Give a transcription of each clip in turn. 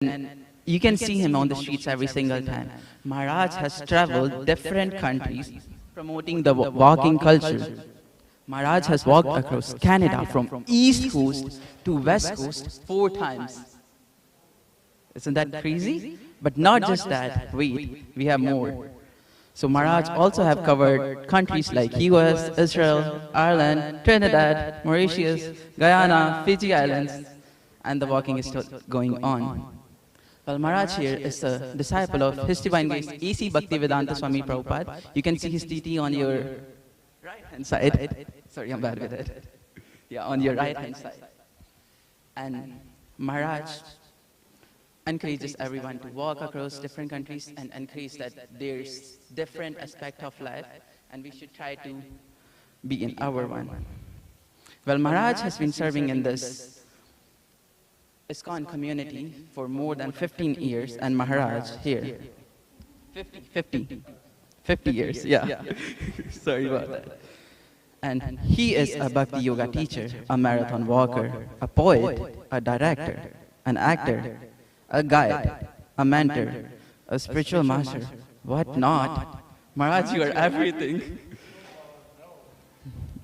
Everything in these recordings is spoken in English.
you can see him on the streets every single time. Maharaj has traveled different countries promoting the walking culture. Maharaj has walked across Canada from East Coast to West Coast 4 times. Isn't that crazy? But not just that. Wait, we have more. So Maharaj also have covered countries like US, Israel, Ireland, Trinidad, Mauritius, Guyana, Fiji Islands, and the walking is still going on. Well, Maharaj here is a disciple of His Divine Grace A.C. Bhaktivedanta Swami Prabhupada. You can see his TT on your right-hand side. Sorry, I'm bad with it. Yeah, on your right-hand side. And Maharaj encourages everyone to walk across different countries and encourage that there's different aspect of life and we should try to be in our one. Well, Maharaj has been serving in this ISKCON community for more than 15 years and Maharaj here. 50 years, yeah. Sorry about that. And he is a Bhakti Yoga teacher, a marathon walker, a poet, a director, an actor, a guide, a mentor, a spiritual master, what not? Maharaj, you are everything.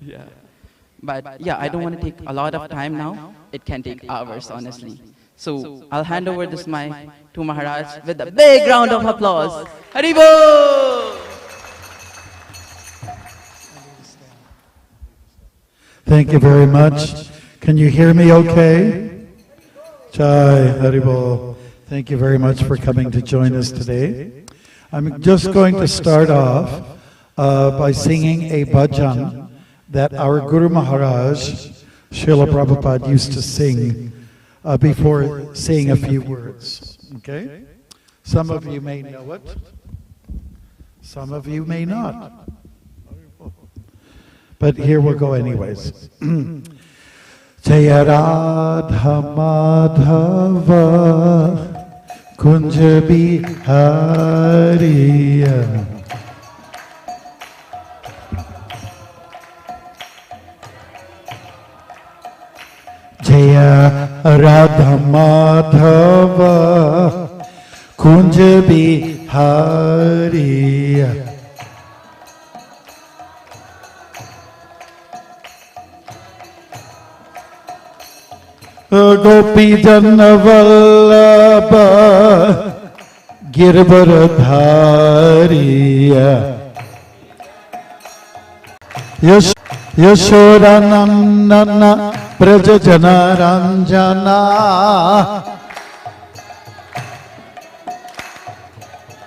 Yeah. But yeah, I don't want to take a lot of time now. It can take hours, honestly. So I'll hand over this mic to Maharaj with a big round of applause. Haribol! Thank you very much. Can you hear me okay? Jai Haribol. Thank you very much for coming to join us today. I'm just going to start off by singing a bhajan that our Guru Maharaj, Srila Prabhupada, used to sing before saying a few words. Okay? Some of you may know it. Some of you may not. But here we'll go anyways. Jaya Radha Madhava Kunja Bihariya Jaya Radha Madhava Kunja Bihariya Gopi Janna Vallabha Girvaradhariya Yashodanandana Prajajana Ranjana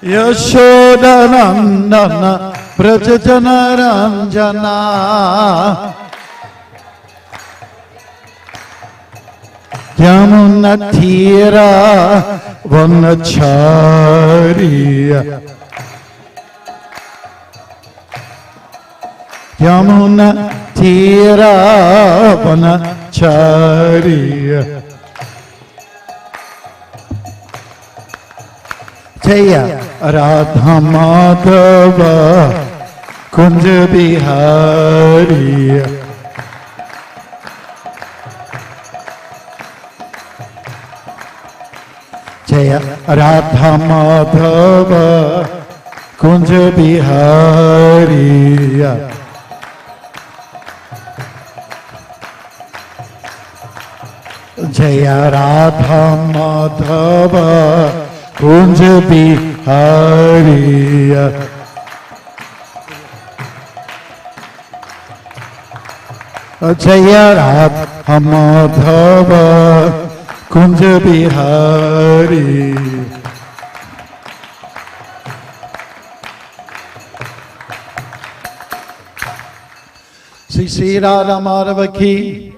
Yashodanandana Prajajana Ranjana Yamuna Tira Vanachariya Yamuna Tira Vanachariya Jaya Radha Madhava Kunja Bihariya Jaya Radha Madhava Kunja Bihariya Jaya Radha Madhava Kunja Bihariya Jaya Radha Madhava Kunja Bihari Sri Radha Madhava ki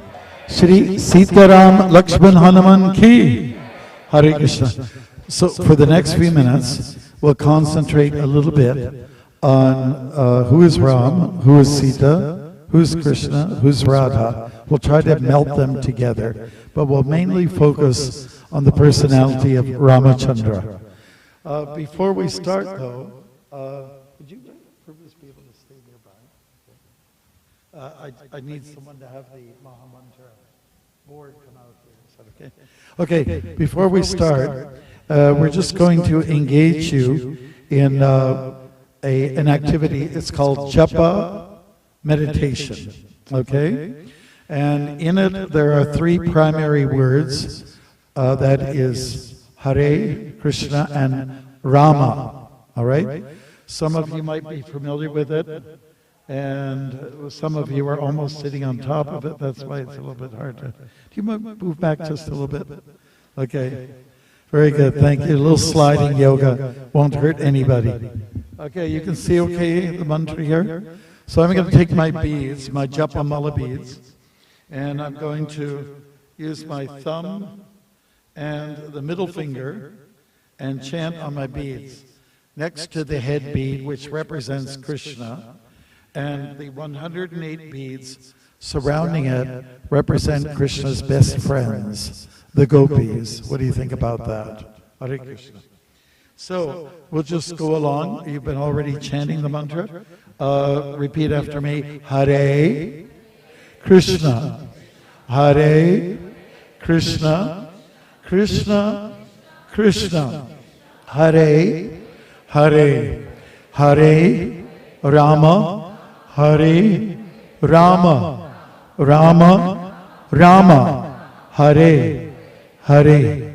Sri Sitaram Lakshman Hanuman ki Hare Krishna. So for the next few minutes we'll concentrate a little bit on who is Ram, who is Sita, who's Krishna, who's Radha. We'll try to melt them together, but we'll mainly focus on the personality of Ramachandra. Before we start, though, would you purpose be able to stay nearby? I need someone to have the Mahamantra board come out here. Is that okay? Okay, before we start, we're just going to engage you in an activity. It's called Japa meditation, okay? And in it, there are three primary words. That is Hare, Krishna, and Rama, all right? Some of you might be familiar with it, and some of you are almost sitting on top of it. That's why it's a little bit hard to... Do you move back just a little bit? Okay. Very good. Thank you. A little sliding yoga won't hurt anybody. Okay, you can see okay the mantra here? So I'm going to take my beads, my Japa Mala beads, and I'm going to use my thumb and the middle finger and chant on my beads next to the head bead, which represents Krishna, and the 108 beads surrounding it represent Krishna's best friends, the gopis. What do you think about that? Hare Krishna. So we'll just go along. You've been already chanting the mantra. Repeat after me. Hare Krishna. Hare Krishna. Krishna, Krishna, Hare, Hare, Hare, Rama, Hare, Rama, Rama, Rama, Hare, Hare.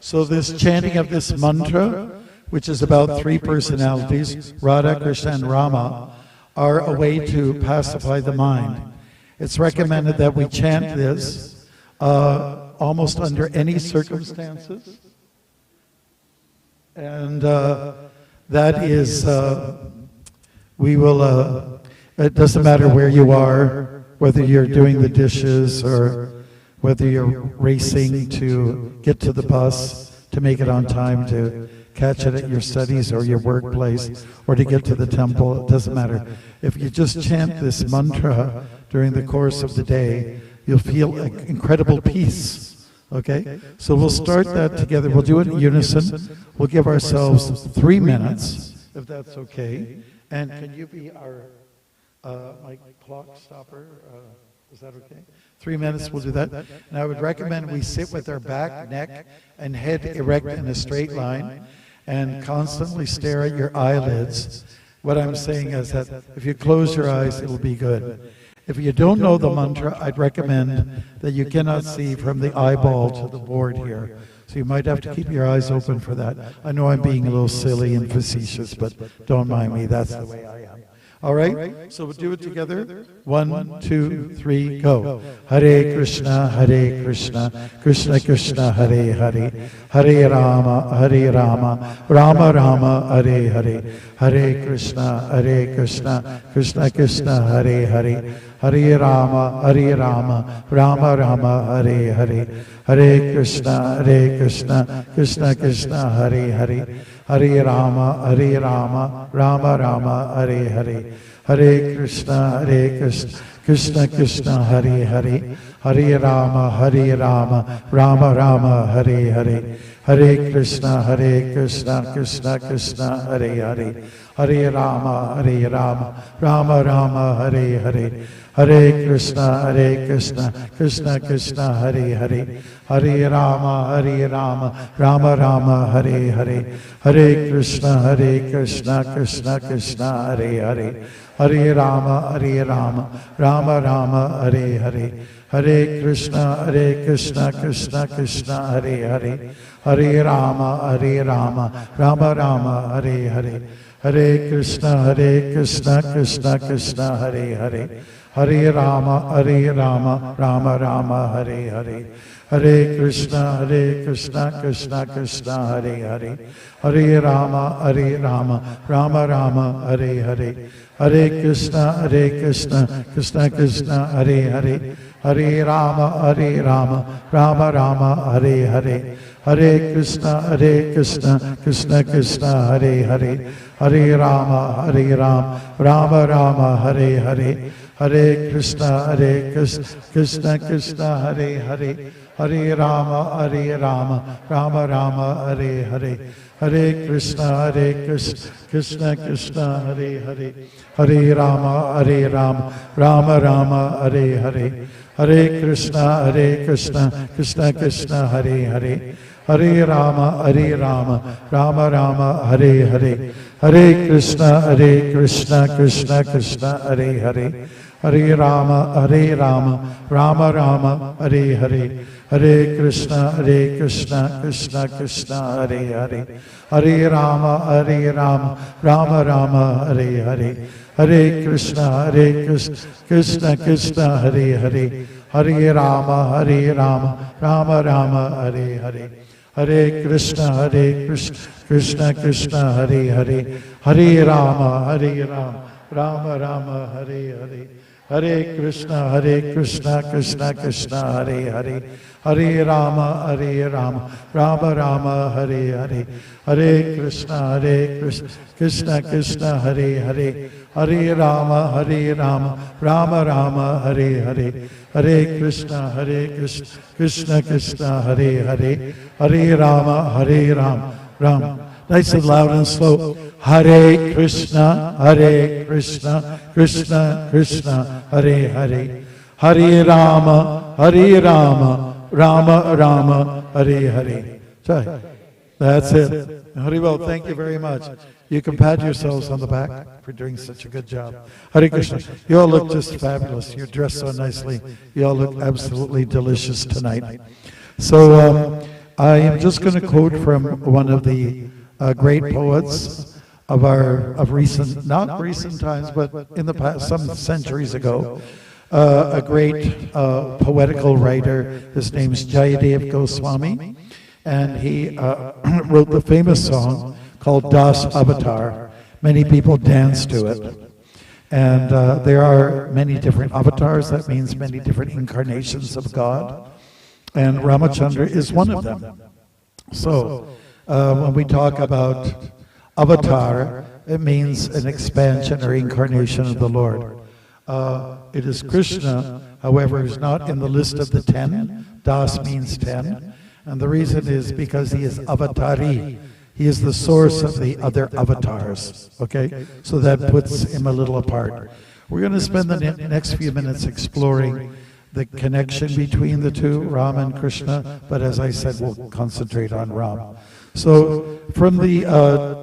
So this chanting of this mantra, which is about three personalities, Radha, Krishna, and Rama, are a way to pacify the mind. It's recommended that we chant this almost under any circumstances. And that is, we will, it doesn't matter where you are, whether you're doing the dishes or whether you're racing to get to the bus, to make it on time, to catch it at your studies or your workplace, or to get to the temple, it doesn't matter. If you just chant this mantra during the course of the day, you'll feel incredible peace. Okay? So we'll start that together. We'll do it in unison. We'll give ourselves 3 minutes, if that's okay. And can you be our my clock stopper? Is that okay? 3 minutes, we'll do that. And I would recommend we sit with our back, neck, and head erect in a straight line and constantly stare at your eyelids. What I'm saying is that if you close your eyes, it'll be good. If you don't know the mantra, I'd recommend that you cannot see from the eyeball to the board here. So you might have to keep your eyes open for that. I know I'm being a little silly and facetious, but don't mind me. That's the way I am. All right? So we'll do it together. 1, 2, 3, go. Hare Krishna, Hare Krishna, Krishna Krishna, Hare Hare, Hare Rama, Rama Rama, Hare Hare, Hare Krishna, Krishna Krishna, Hare Hare, Hare Rama, Rama Rama, Hare Hare, Hare Krishna, Krishna Krishna, Hare Hare, Hare Rama, Rama Rama, Hare Hare, Hare Krishna, Krishna Krishna, Hare Hare, Hare Rama, Rama Rama, Hare Hare, Hare Krishna, Krishna Krishna, Hare Hare, Hare Rama, Rama Rama, Hare Hare, Hare Krishna, Krishna Krishna, Hare Hare, Hare Rama, Rama Rama, Hare Hare, Hare Krishna, Krishna Krishna, Hare Hare, Hare Rama, Rama Rama, Hare Hare, Hare Krishna, Krishna Krishna, Hare Hare, Hare Rama, Rama Rama, Hare Hare, Hare Krishna, Krishna Krishna, Hare Hare, Hare Rama, Rama Rama, Hare Hare, Hare Krishna, Krishna Krishna, Hare Hare, Hare Rama, Rama Rama, Hare Hare, Hare Krishna, Krishna Krishna, Hare Hare, Hare Rama, Rama Rama, Hare Hare, Hare Krishna, Krishna Krishna, Hare Hare, Hare Rama, Rama Rama, Hare Hare, Hare Krishna, Krishna Krishna, Hare Hare, Hare Rama, Rama Rama, Hare Hare, Hare Krishna, Krishna Krishna, Hare Hare, Hare Rama, Rama Rama, Hare Hare, Hare Krishna, Krishna Krishna, Hare Hare, Hare Rama, Rama Rama, Hare Hare, Hare Krishna, Krishna Krishna, Hare Hare, Hare Rama, Rama Rama, Hare Hare, Hare Krishna, Krishna Krishna, Hare Hare, Hare Rama, Rama Rama, Hare Hare, Hare Krishna, Krishna Krishna, Hare Hare, Hare Rama, Rama Rama, Hare Hare, Hare Krishna, Krishna Krishna, Hare Hare, Hare Rama, Rama Rama, Hare Hare, Hare Krishna, Krishna Krishna, Hare Hare, Hare Rama, Rama Rama, Hare Hare, Hare Krishna, Krishna Krishna, Hare Hare, Hare Rama, Rama Rama, Hare Hare, Hare Krishna, Krishna Krishna, Hare Hare, Hare Rama, Ram. Nice and loud and slow. Hare Krishna, Krishna Krishna, Hare Hare, Hare Rama, Rama Rama, Hare Hare. That's it. Haribol, thank you very much. You can pat yourselves on the back for doing such a good job. Hare Krishna. You all look just fabulous. You're dressed so nicely. You all look absolutely delicious tonight. So I am just going to quote from one of the great poets of recent, not recent times, but in the past, some centuries ago. A great poetical writer. His name is Jayadev Goswami, and he wrote the famous song called Das Avatar. Many people dance to it. And there are many different avatars. That means many different incarnations of God. And Ramachandra is one of them. So when we talk about avatar, it means an expansion or incarnation of the Lord. It is Krishna, however, is not in the list of the 10. Das means 10. And the reason is because he is avatari. He is the source of the other avatars. Okay? So that puts him a little apart. We're going to spend the next few minutes exploring the connection between the two, Ram and Krishna, but as I said, we'll concentrate on Ram. So from the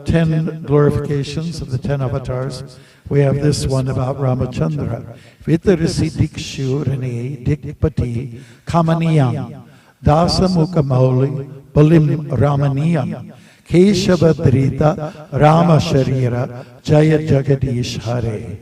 10 glorifications of the 10 avatars, we have this one about Ramachandra. Vitarisi dikshurani dikpati kamaniyam dasamukha mauli balim ramaniyam keshavadrita rama sharira jaya jagadish hare.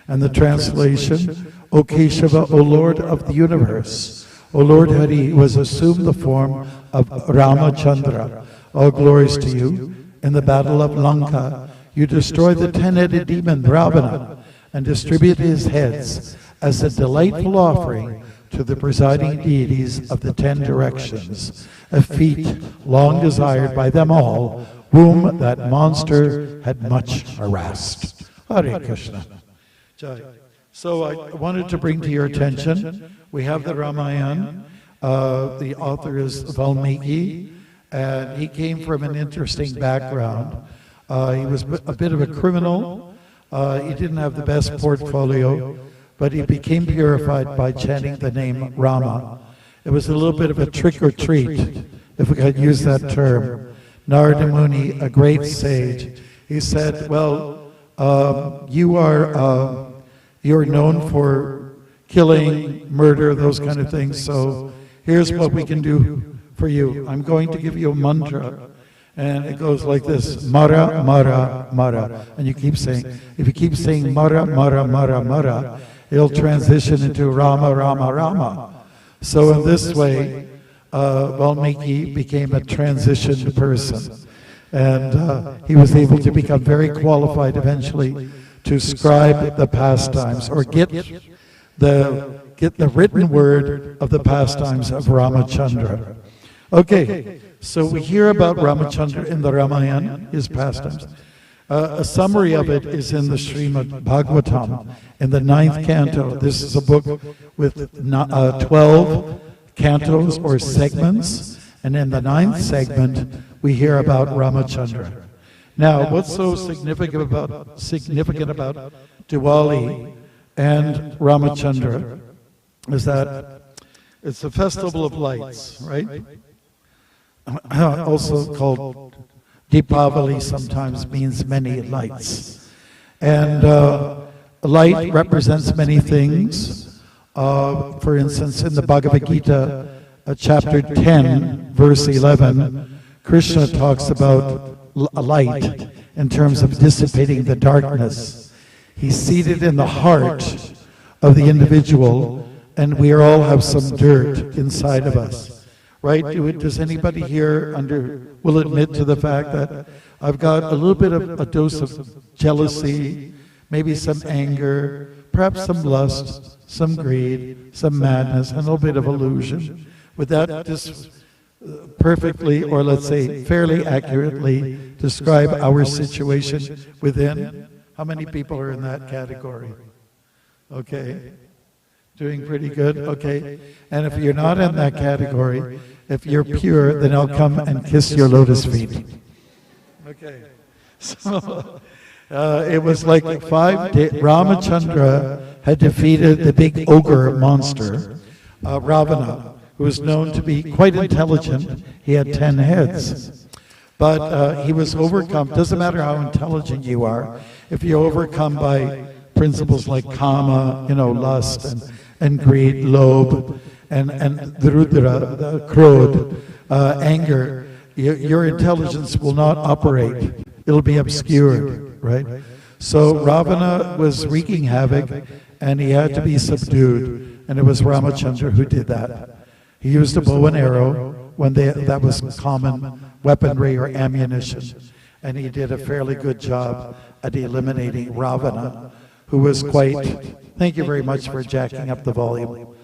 And the translation, O Keshava, O Lord of the universe, O Lord Hari, who has assumed the form of Ramachandra, all glories to you. In the battle of Lanka, you destroyed the 10-headed demon Ravana and distributed his heads as a delightful offering to the presiding deities of the 10 directions, a feat long desired by them all, whom that monster had much harassed. Hare Krishna. So I wanted to bring to your attention, we have the Ramayana. The author is Valmiki, and he came from an interesting background. He was a bit of a criminal. He didn't have the best portfolio, but he became purified by chanting the name Rama. It was a little bit of a trick or treat, if we could use that term. Narada Muni, a great sage, he said, well, you're known for killing, murder, those kind of things, so here's what we can do for you. I'm going to give you a mantra, and it goes like this, Mara, Mara, Mara. And you keep saying, if you keep saying Mara, Mara, Mara, Mara, it'll transition into Rama, Rama, Rama. So in this way, Valmiki became a transitioned person. And he was able to become very qualified eventually to scribe the pastimes, or get the written word of the pastimes of Ramachandra. Okay, so we hear about Ramachandra in the Ramayana, his pastimes. A summary of it is in the Srimad Bhagavatam, in the 9th canto. This is a book with 12 cantos or segments, and in the 9th segment, we hear about Ramachandra. Now, what's so significant about Diwali and Ramachandra is that it's a festival of lights, right? Also called Deepavali sometimes means many lights. And light represents many things. For instance, in the Bhagavad Gita, chapter 10, verse 11, Krishna talks about a light in terms of dissipating the darkness. He's seated in the heart of the individual, and we all have some dirt inside of us, right? Does anybody here will admit to the fact that I've got a little bit of a dose of jealousy, maybe some anger, perhaps some lust, some greed, some madness, and a little bit of illusion? Would that just perfectly, or let's say fairly accurately, describe our situation within? How many people are in that category? Okay. Doing pretty good? Okay. And if you're not in that category, if you're pure, then I'll come and kiss your lotus feet. Okay. So it was like 5 days. Ramachandra had defeated the big ogre monster, Ravana, who was known to be quite intelligent. He had 10 heads. But he was overcome. Doesn't matter how intelligent you are, if you're overcome by principles like kama, lust, and greed, lobe, and the rudra, the krodh, anger, your intelligence will not operate. It'll be obscured, right? So Ravana was wreaking havoc, and he had to be subdued, and it was Ramachandra who did that. He used a bow and arrow when that was common weaponry or ammunition, and he did a fairly good job at eliminating Ravana, who was quite... Thank you very much for jacking up the volume.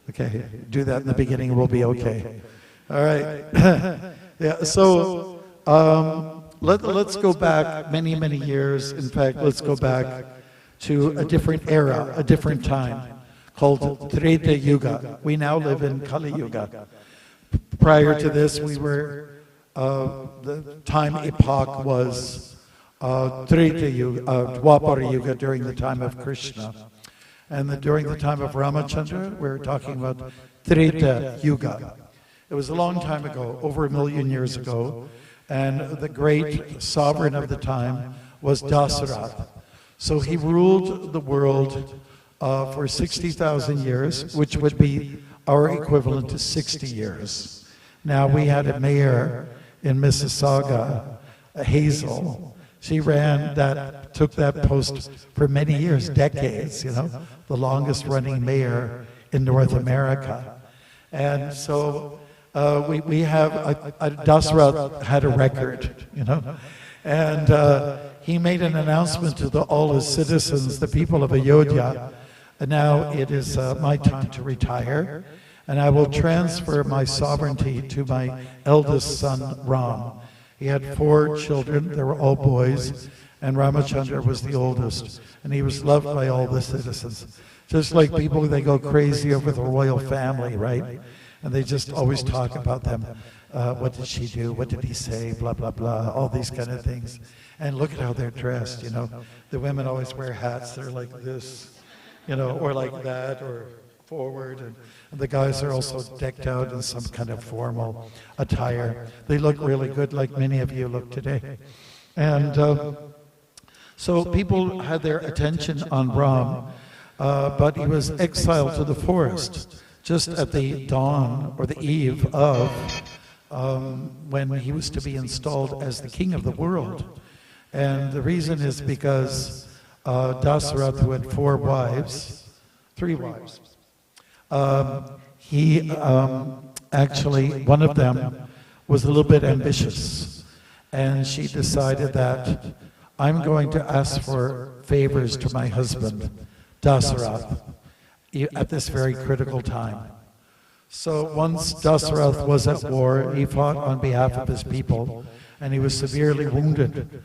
Okay, do that in the beginning, we'll be okay. All right. Yeah, so let's go back many, many years. In fact, let's go back to a different era, a different time, called Treta Yuga. We now live in Kali Yuga. Prior to this, we were, the time epoch was Treta Yuga, Dwapara Yuga, during the time of Krishna. And during the time of Ramachandra, we're talking about Treta Yuga. It was a long time ago, over 1 million years ago, and the great sovereign of the time was Dasarath. So he ruled the world for 60,000 years, which would be our equivalent to 60 years. Now, we had a mayor in Mississauga, Hazel. She took that post for many years, decades, the longest running mayor in North America. And so we have, Dasarath had a record, and he made an announcement to all his citizens, the people of Ayodhya, and now it is my time to retire, and I will transfer my sovereignty to my eldest son, Ram. He had 4 children, they were all boys, and Ramachandra was the oldest, and he was loved by all the citizens. Just like people, they go crazy over the royal family, right? And they just always talk about them. What did she do? What did he say? Blah, blah, blah, all these kind of things. And look at how they're dressed, The women always wear hats, they're like this, or like that, or forward. And the guys are also decked out in some kind of formal attire. They look really good, like many of you look today. And so people had their attention on Ram, but he was exiled to the forest just at the dawn or the eve of when he was to be installed as the king of the world. And the reason is because Dasarath, who had 3 wives, he actually, one of them was a little bit ambitious, and she decided that I'm going to ask for favors to my husband, Dasarath, at this very critical time. So once Dasarath was at war, he fought on behalf of his people, and he was severely wounded.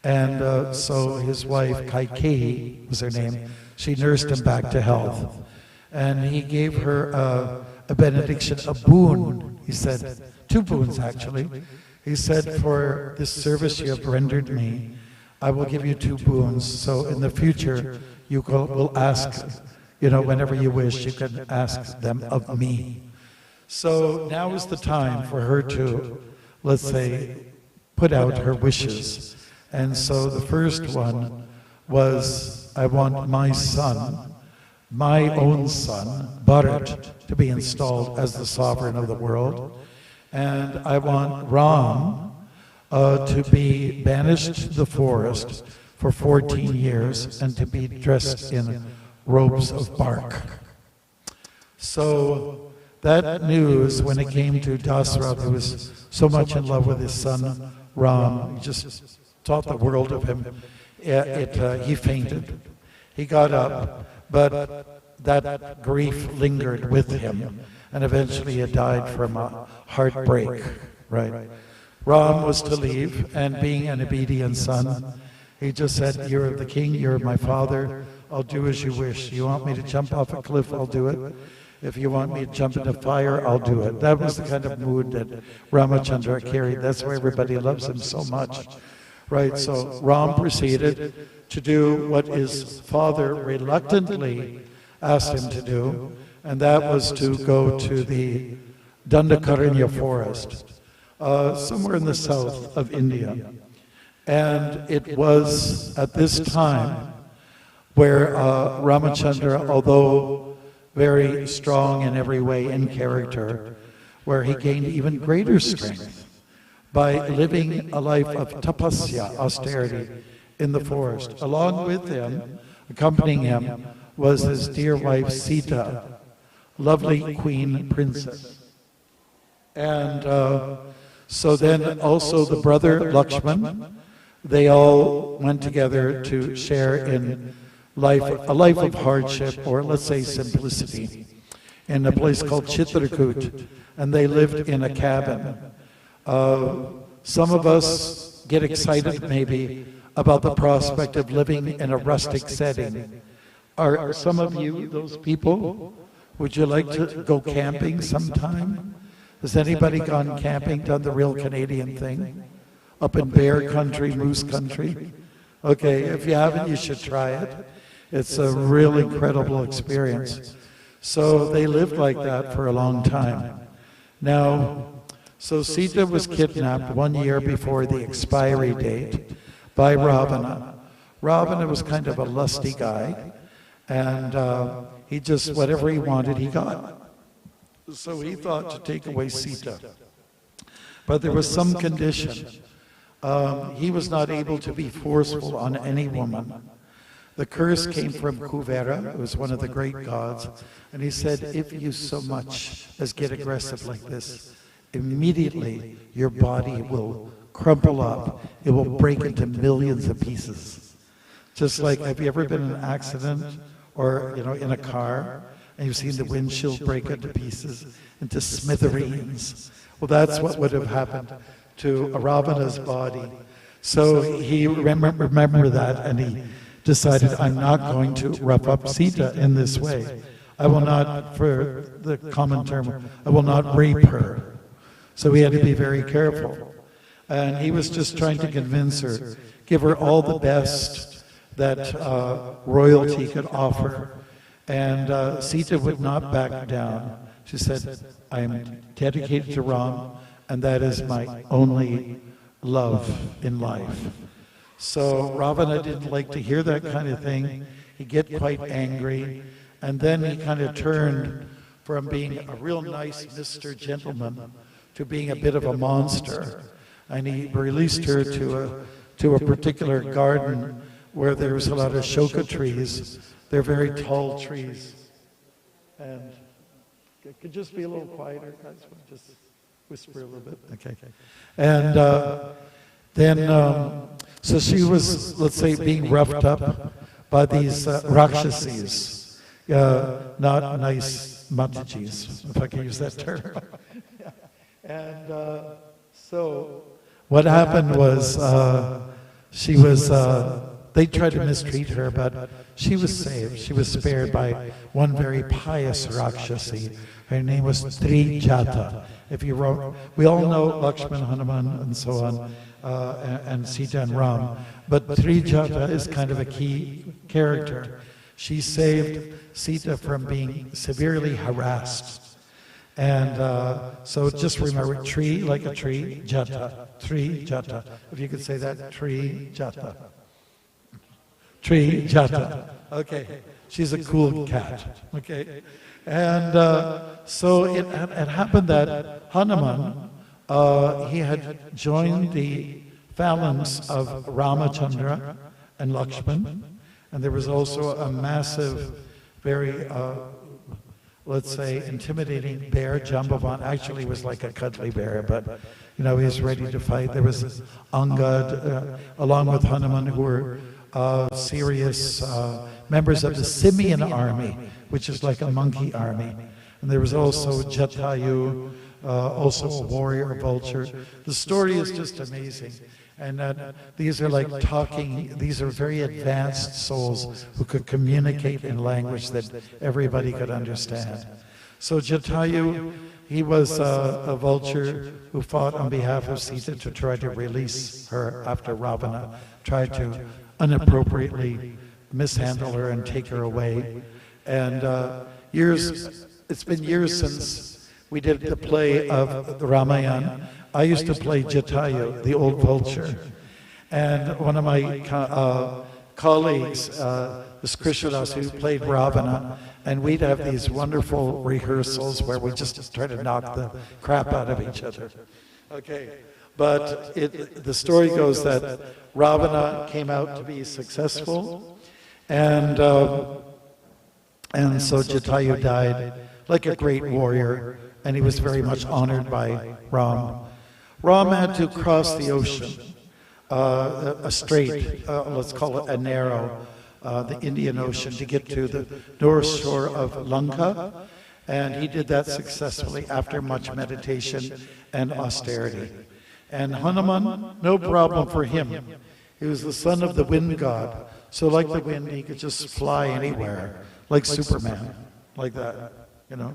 And so his wife, Kaikeyi was her name, she nursed him back to health. And he gave her a benediction, a boon, he said, 2 boons actually. He said, for this service you have rendered me, I will give you 2 boons, so in the future you will ask You know, whenever you wish, you can ask them of me. So now is the time for her to, let's say, put out her wishes. And so the first one was, I want my son, my own son, Bharat, to be installed as the sovereign of the world. And I want Ram to be banished to the forest for 14 years and to be dressed in robes of bark. So that news, when it came to Dasarath, who was so much in love with his son Ram, he just thought the world of him, he fainted. He got up, but that grief lingered with him, and eventually he died from a heartbreak, right? Ram was to leave, and being an obedient son, he just said, you're the king, you're my father, I'll do as you wish. You want me to jump off a cliff, I'll do it. If you want me to jump into fire, I'll do it. That was the kind of mood that Ramachandra carried. That's why everybody loves him so much. Right, so Ram proceeded to do what his father reluctantly asked him to do, and that was to go to the Dandakaranya forest, somewhere in the south of India. And it was at this time where Ramachandra, although very strong in every way in character, where he gained even greater strength by living a life of tapasya, austerity, in the forest. Along with him, accompanying him, was his dear wife Sita, lovely queen princess. And so then also the brother Lakshman, they all went together to share in life, a life of hardship, or let's say simplicity, in a place called Chitrakoot, and they lived in a cabin. Some of us get excited maybe about the prospect of living in a rustic setting. Are some of you those people? Would you like to go camping sometime? Has anybody gone camping, done the real Canadian thing? Up in bear country, moose country? Okay, if you haven't, you should try it. It's a real incredible experience. So they lived like that for a long time. Now, so Sita was kidnapped 1 year before the expiry date by Ravana. Ravana was kind of a lusty guy, and he just, whatever he wanted, he got. So he thought to take away Sita. But there was some condition. He was not able to be forceful on any woman. The curse came from Kuvera, who was one of the great gods, and he said, if you so much as get aggressive like this, immediately your body will crumple up. It will break into millions of pieces. Just like, have you ever been in an accident or, you know, in a car, and you've seen the windshield break into pieces, into smithereens? Well, that's what would have happened to Ravana's body. So he remembered that, and he decided, I'm not going to rough up Sita in this way. I will not, for the common term, I will not rape her. So he had to be very careful. And he was just trying to convince her, give her all the best that royalty could offer. And Sita would not back down. She said, I am dedicated to Ram, and that is my only love in life. So Ravana didn't like to hear that kind of thing. He'd get quite angry, and then he kind of turned from being a real nice Mr. Gentleman to being a bit of a monster. And he released her to a particular garden where there was a lot of shoka trees. They're very tall trees. And it could just be a little quieter, guys. Just whisper a little bit. Okay. And then, so she was, let's say, being roughed up by these Rakshasis, not nice Matajis, if I can use that term. And so what happened was they tried to mistreat her, but she was saved. She was spared by one very pious Rakshasi. Her name was Trijata. If you wrote, we all know Lakshman, Hanuman, and so on, and Sita and Ram, but Trijata is kind of a key character. She saved Sita from being severely harassed. And so just remember, tree like a tree, jata, tree, jata. If you could say that, tree, jata. Tree, jata. Okay, she's a cool cat. Okay, and so it happened that Hanuman, he had joined the phalanx of Ramachandra and Lakshman, and there was also a massive, very let's say, intimidating bear, Jambavan. Actually, it was like a cuddly bear, but, you know, he was ready to fight. There was Angad, along with Hanuman, who were serious members of the Simian army, which is like a monkey army. And there was also Jatayu, also a warrior, a vulture. The story is just amazing. And these are like talking, these are very advanced souls who could communicate in language that everybody could understand. So Jatayu, he was a vulture who fought on behalf of Sita to try to release her after Ravana tried to unappropriately mishandle her and take her away. And it's been years since we did the play of the Ramayana. I used to play Jatayu, the old vulture. And one of my colleagues, was Krishnadas, who played Ravana, and we'd have these wonderful rehearsals where we just try to knock the crap out of each other. Okay, but the story goes that Ravana came out to be successful, and so Jatayu died like a great warrior, and he was very much honored by Ram. Ram had to cross the ocean, a strait, let's call it a narrow, the Indian Ocean, to get to the north shore of Lanka, and he did that successfully after much meditation and austerity. And Hanuman, no problem for him. He was the son of the wind god, so like the wind, he could just fly anywhere, like Superman, like that, you know.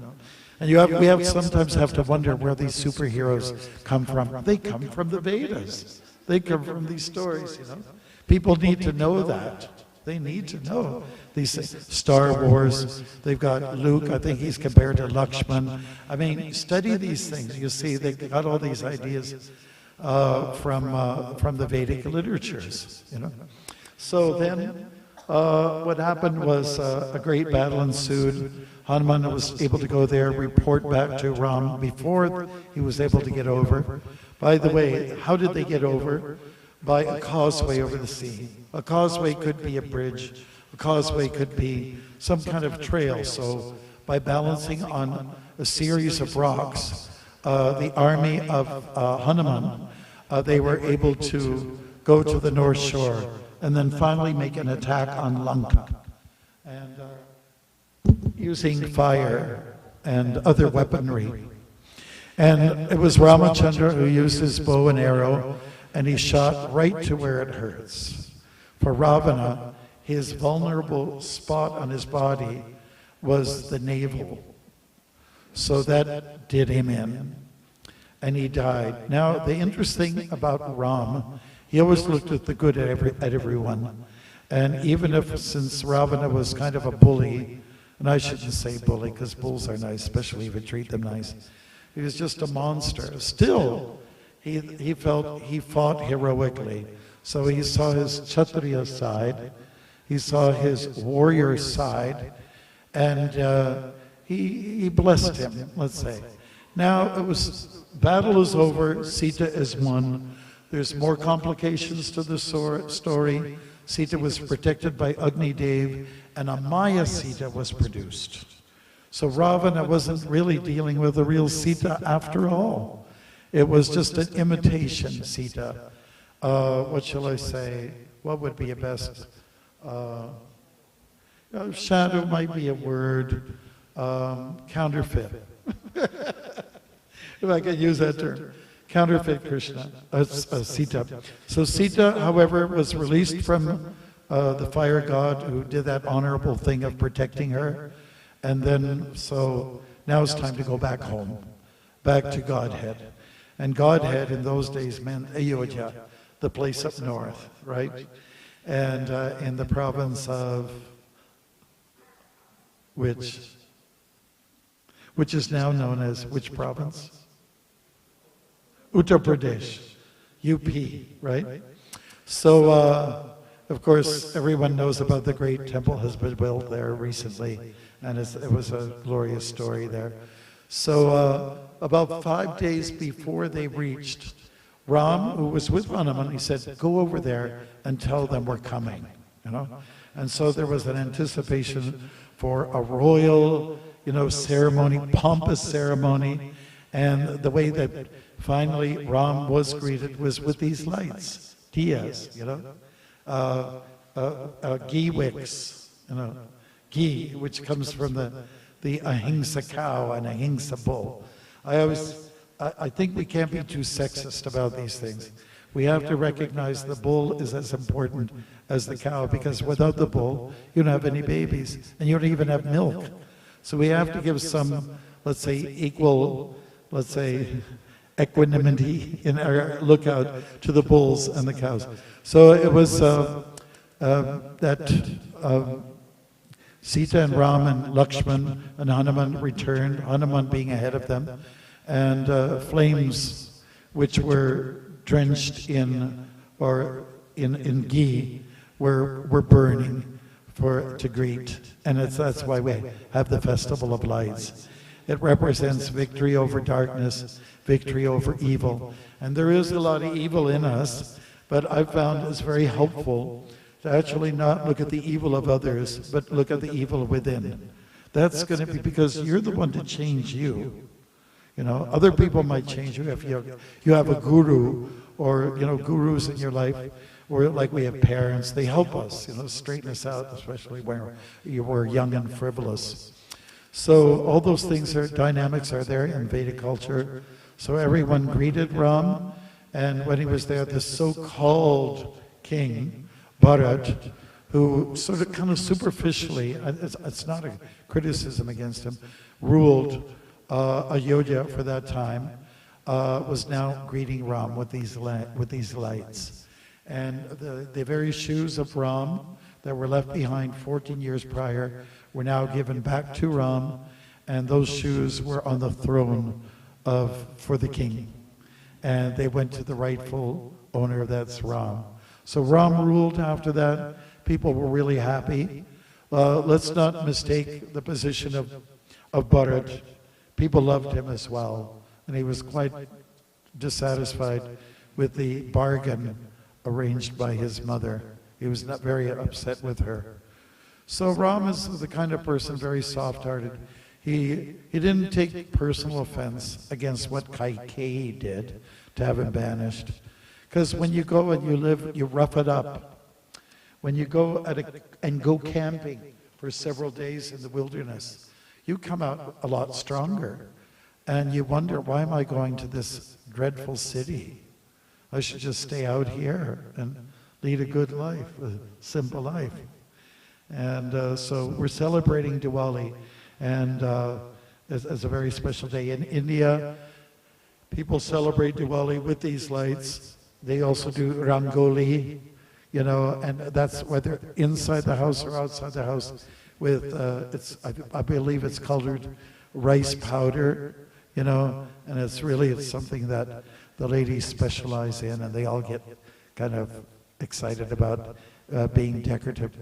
And we sometimes have to wonder where these superheroes come from. They come from the Vedas. They come from these stories, you know. People need to know that. They need to know these things. Star Wars, they've got Luke, I think he's compared to Lakshman. I mean, study these things. You see, they got all these ideas from the Vedic literatures, you know. So then what happened was a great battle ensued. Hanuman was able to go there, report back to Ram before he was able to get over. By the way, how did they get over? By a causeway over the sea. A causeway could be a bridge. A causeway could be some kind of trail. So by balancing on a series of rocks, the army of Hanuman, they were able to go to the north shore and then finally make an attack on Lanka. And using fire and other weaponry. And it was Ramachandra who used his bow and arrow, and he shot right to where it hurts. For Ravana, his vulnerable spot on his body was the navel. So that did him in, and he died. Now, the interesting thing about Ram, he always looked at the good at everyone. And even if, since Ravana was kind of a bully, and I shouldn't say bully because bulls are nice, especially if you treat them nice. He was just a monster. Still, he fought heroically. So he saw his Kshatriya side, he saw his warrior side, and he blessed him, let's say. Now, battle is over, Sita is won. There's more complications to the story. Sita was protected by Agni Dev, and a Maya Sita was produced. So Ravana wasn't really dealing with a real Sita after all. It was just an imitation Sita. What shall I say? What would be a best? Shadow might be a word. Counterfeit. If I can use that term. Counterfeit Krishna, Sita. So Sita, however, was released from the fire god who did that honorable thing of protecting her. And then, so now it's time to go back home, back to Godhead. And Godhead in those days meant Ayodhya, the place up north, right? And in the province of which is now known as which province? Uttar Pradesh, UP, right? So, of course, everyone knows about the great temple has been built there recently, and it was a glorious story there. So, about 5 days before they reached, Ram, who was with Hanuman, he said, "Go over there and tell them we're coming," you know? And so there was an anticipation for a royal, ceremony, pompous ceremony, and the way that finally Ram was greeted was with these lights, diyas, ghee wicks, ghee, which comes from the ahimsa cow and ahimsa bull. I think we can't be too sexist about these things. We have to recognize the bull is as important as the cow, because without the bull, you don't have any babies, and you don't even have milk. So we have to give some, let's say, equal, equanimity in our lookout to the bulls and the cows. So it was that Sita and Ram and Lakshman and Hanuman returned, Hanuman being ahead of them, and flames which were drenched in ghee were burning to greet, and that's why we have the Festival of Lights. It represents victory over darkness, victory over evil, and there is a lot of evil in us, but I've found it's very helpful to actually not look at the evil of others, but look at the evil within. That's going to be because you're the one to change you. Other people might change you if you have a guru, or gurus in your life, or like we have parents. They help us, straighten us out, especially when we're young and frivolous. So all those things dynamics are there in Vedic culture. So everyone greeted Ram, and when he was there, the so-called king, Bharat, who sort of kind of superficially, it's not a criticism against him, ruled Ayodhya for that time, was now greeting Ram with these lights. And the very shoes of Ram that were left behind 14 years prior were now given back to Ram, and those shoes were on the throne for the king. And they went to the rightful owner, that's Ram. So Ram ruled after that. People were really happy. Let's not mistake the position of Bharat. People loved him as well, and he was quite dissatisfied with the bargain arranged by his mother. He was not very upset with her. So Ram is the kind of person, very soft-hearted. He didn't take personal offense against what Kaikeyi did to have him banished. Because when you go and you live, you rough it up. When you go and go camping for several days in the wilderness, you come out a lot stronger. And you wonder, why am I going to this dreadful city? I should just stay out here and lead a good life, a simple life. And so we're celebrating Diwali, and as a very special day. In India, people celebrate Diwali with these lights. They also do Rangoli, and that's whether inside the house or outside the house with, I believe it's colored rice powder, and it's something that the ladies specialize in, and they all get kind of excited about being decorative.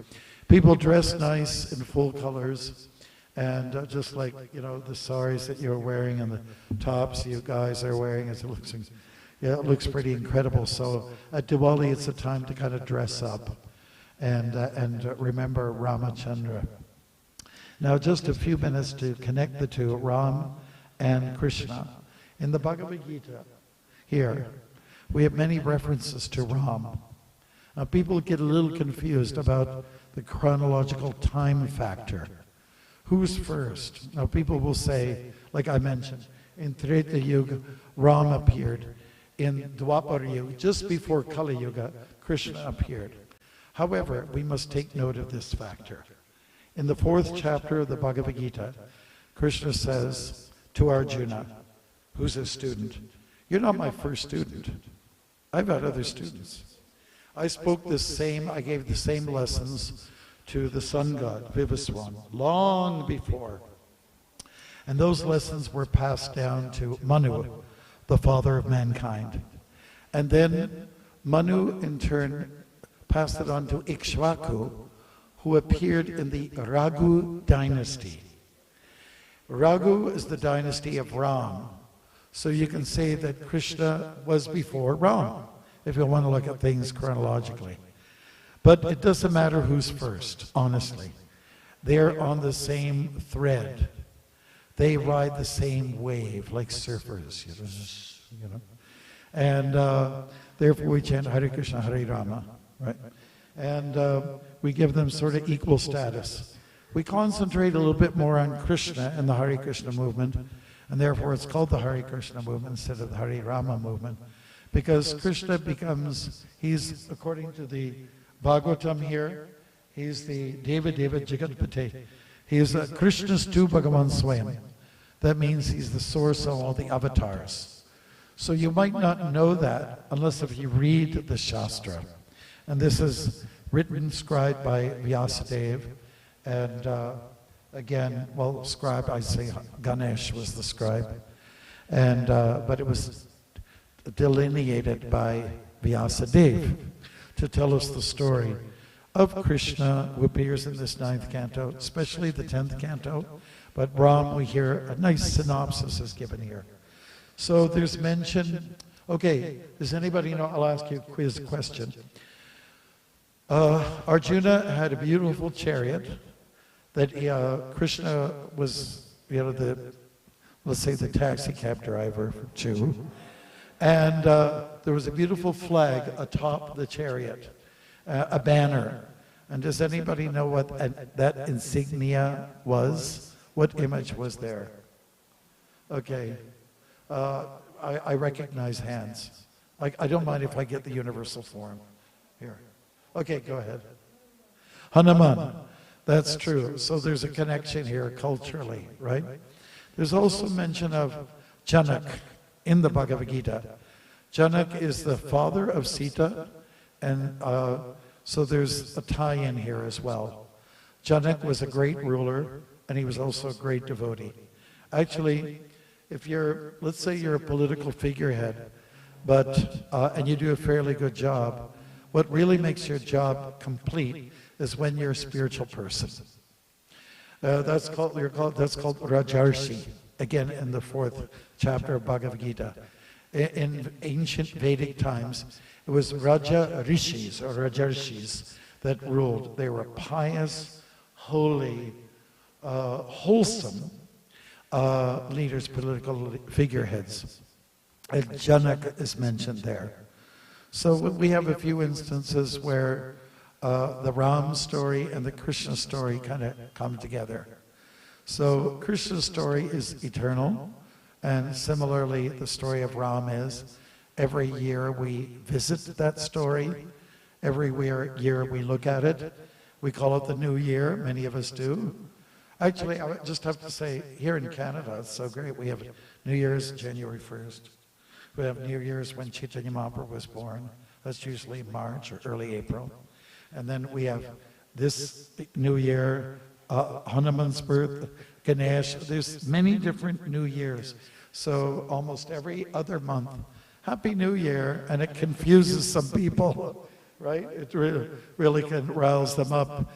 People dress nice in full colors, and just like, the saris that you're wearing and the tops you guys are wearing, it looks pretty incredible. So at Diwali, it's a time to kind of dress up and remember Ramachandra. Now, just a few minutes to connect the two, Ram and Krishna. In the Bhagavad Gita, here, we have many references to Ram. Now, people get a little confused about the chronological time factor. Who's first? Now, people will say, like I mentioned, in Treta Yuga, Ram appeared. In Dwapara Yuga, just before Kali Yuga, Krishna appeared. However, we must take note of this factor. In the 4th chapter of the Bhagavad Gita, Krishna says to Arjuna, who's a student, "You're not my first student. I've had other students. I gave the same lessons to the sun god, Vivaswan, long before. And those lessons were passed down to Manu, the father of mankind. And then Manu, in turn, passed it on to Ikshvaku, who appeared in the Raghu dynasty. Raghu is the dynasty of Ram. So you can say that Krishna was before Ram, if you want to look at things chronologically. But it doesn't matter who's first, honestly. They're on the same thread. They ride the same wave, like surfers, you know. And therefore we chant Hare Krishna, Hare Rama, right? And we give them sort of equal status. We concentrate a little bit more on Krishna and the Hare Krishna movement, and therefore it's called the Hare Krishna movement instead of the Hare Rama movement, because Krishna becomes, he's, according to the Bhagavatam here, he's the Deva Deva Jagatpate. He is Krishna's tu Bhagavan Swayam. That means he's the source of all the avatars. So you might not know that unless if you read the Shastra. And this is written, scribed by Vyasadeva. And again, well, scribe, I say Ganesh was the scribe. And, but it was delineated by Vyasadeva to tell us the story of Krishna, who appears in this 9th canto, especially the 10th canto. But Ram, we hear a nice synopsis is given here. So there's mention, okay, does anybody know, I'll ask you a quiz question. Arjuna had a beautiful chariot that Krishna was, you know, let's say the taxi cab driver, Jew. And there was a beautiful flag atop the chariot, a banner. And does anybody know what that insignia was? What image was there? Okay. I recognize hands. I don't mind if I get the universal form. Here. Okay, go ahead. Hanuman. That's true. So there's a connection here culturally, right? There's also mention of Janak in the Bhagavad Gita. Janak is the father of Sita, and so there's a tie-in here as well. Janak was a great ruler, and he was also a great devotee. Actually, if you're, let's say you're a political figurehead, but and you do a fairly good job, what really makes your job complete is when you're a spiritual person. That's called Rajarshi, again in the 4th chapter of Bhagavad Gita. In ancient Vedic times, it was Raja Rishis or Rajarshis that ruled. They were pious, holy, wholesome leaders, political figureheads. And Janak is mentioned there. So we have a few instances where the Ram story and the Krishna story kind of come together. So Krishna's story is eternal, and similarly the story of Ram is. Every year we visit that story. Every year we look at it. We call it the New Year, many of us do. Actually, I would just have to say, here in Canada, it's so great. We have New Year's January 1st. We have New Year's when Chaitanya Mahaprabhu was born. That's usually March or early April. And then we have this New Year, Hanuman's birth, Ganesh. There's many different New Years. So almost every other month, Happy New Year, and it confuses some people, right? It really can rouse them up.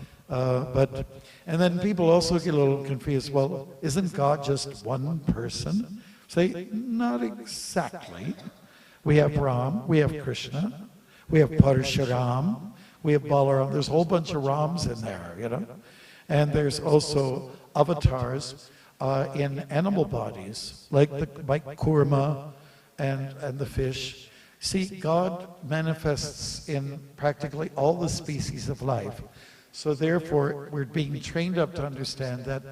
And then people also get a little confused. Well, isn't God just one person? Say, not exactly. We have Ram, we have Krishna, we have Parshuram, we have Balaram. There's a whole bunch of Rams in there, you know. And there's also avatars in animal bodies, like Kurma and the fish. See, God manifests in practically all the species of life. So therefore, we're being trained up to understand that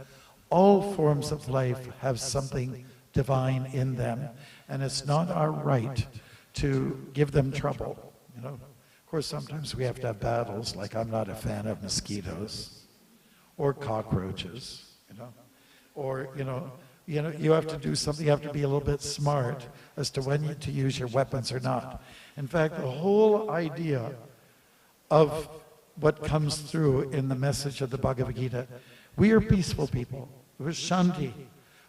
all forms of life have something divine in them, and it's not our right to give them trouble. You know, of course, sometimes we have to have battles. Like I'm not a fan of mosquitoes or cockroaches. You know, or you have to do something. You have to be a little bit smart as to when to use your weapons or not. In fact, the whole idea of what comes through in the message of the Bhagavad Gita. We are peaceful people. We're Shanti.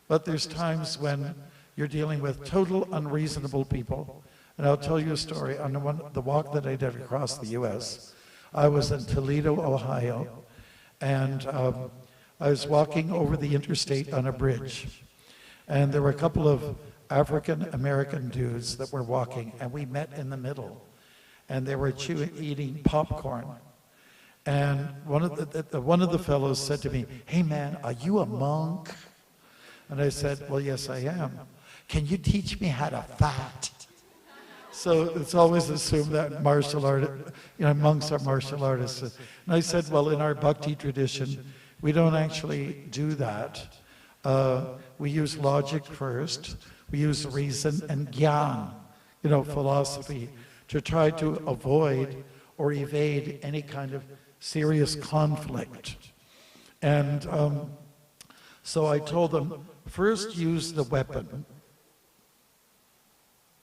But there's times when you're dealing with total unreasonable people. And I'll tell you a story. On the walk that I did across the U.S., I was in Toledo, Ohio, and I was walking over the interstate on a bridge. And there were a couple of African-American dudes that were walking, and we met in the middle. And they were eating popcorn. And one of the fellows said to me, "Hey man, are you a monk?" And I said, "Well, yes, I am. Can you teach me how to fight?" So it's always assumed that monks are martial artists. And I said, well, in our bhakti tradition, we don't actually do that. We use logic first. We use reason and gyan, philosophy, to try to avoid or evade any kind of serious conflict. And so I told them, first use the weapon.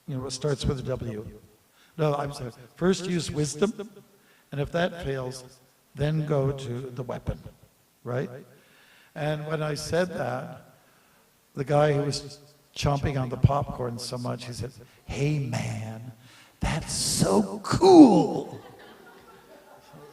It starts with a W. No, I'm sorry. First use wisdom, and if that fails, then go to the weapon, right? And when I said that, the guy who was chomping on the popcorn so much, he said, "Hey man, that's so cool."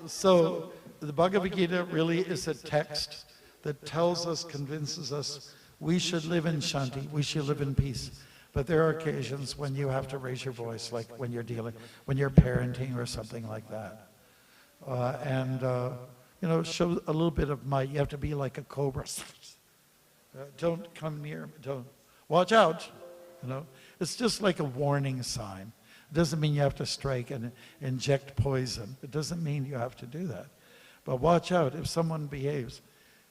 So the Bhagavad Gita really is a text that tells us, convinces us, we should live in Shanti, we should live in peace. But there are occasions when you have to raise your voice, like when you're parenting or something like that. Show a little bit of might. You have to be like a cobra. Don't come near, don't. Watch out, It's just like a warning sign. It doesn't mean you have to strike and inject poison. It doesn't mean you have to do that. But watch out if someone behaves.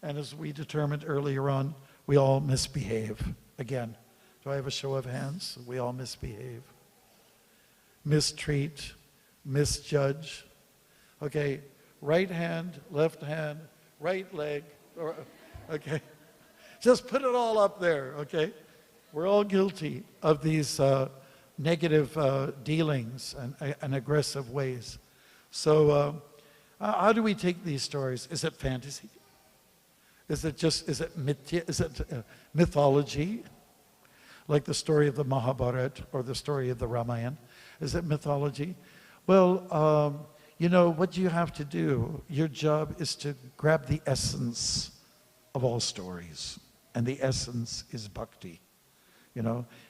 And as we determined earlier on, we all misbehave. Again, do I have a show of hands? We all misbehave. Mistreat, misjudge. Okay, right hand, left hand, right leg. Okay, just put it all up there, okay? We're all guilty of these negative dealings and aggressive ways. So how do we take these stories? Is it fantasy? Is it mythology? Like the story of the Mahabharata or the story of the Ramayana? Is it mythology? Well, what you have to do, your job is to grab the essence of all stories. And the essence is bhakti.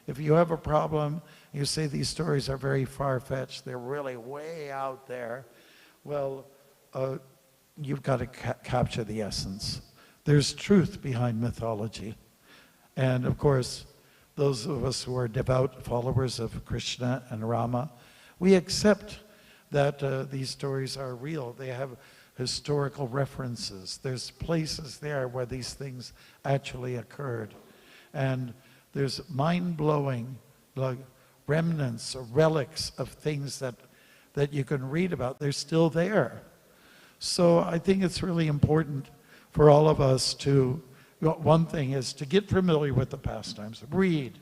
If you have a problem, you say these stories are very far-fetched, they're really way out there, well, you've got to capture the essence. There's truth behind mythology. And of course, those of us who are devout followers of Krishna and Rama, we accept that these stories are real. They have historical references. There's places there where these things actually occurred. And there's mind-blowing remnants or relics of things that you can read about. They're still there. So I think it's really important for all of us to, one thing is to get familiar with the pastimes, read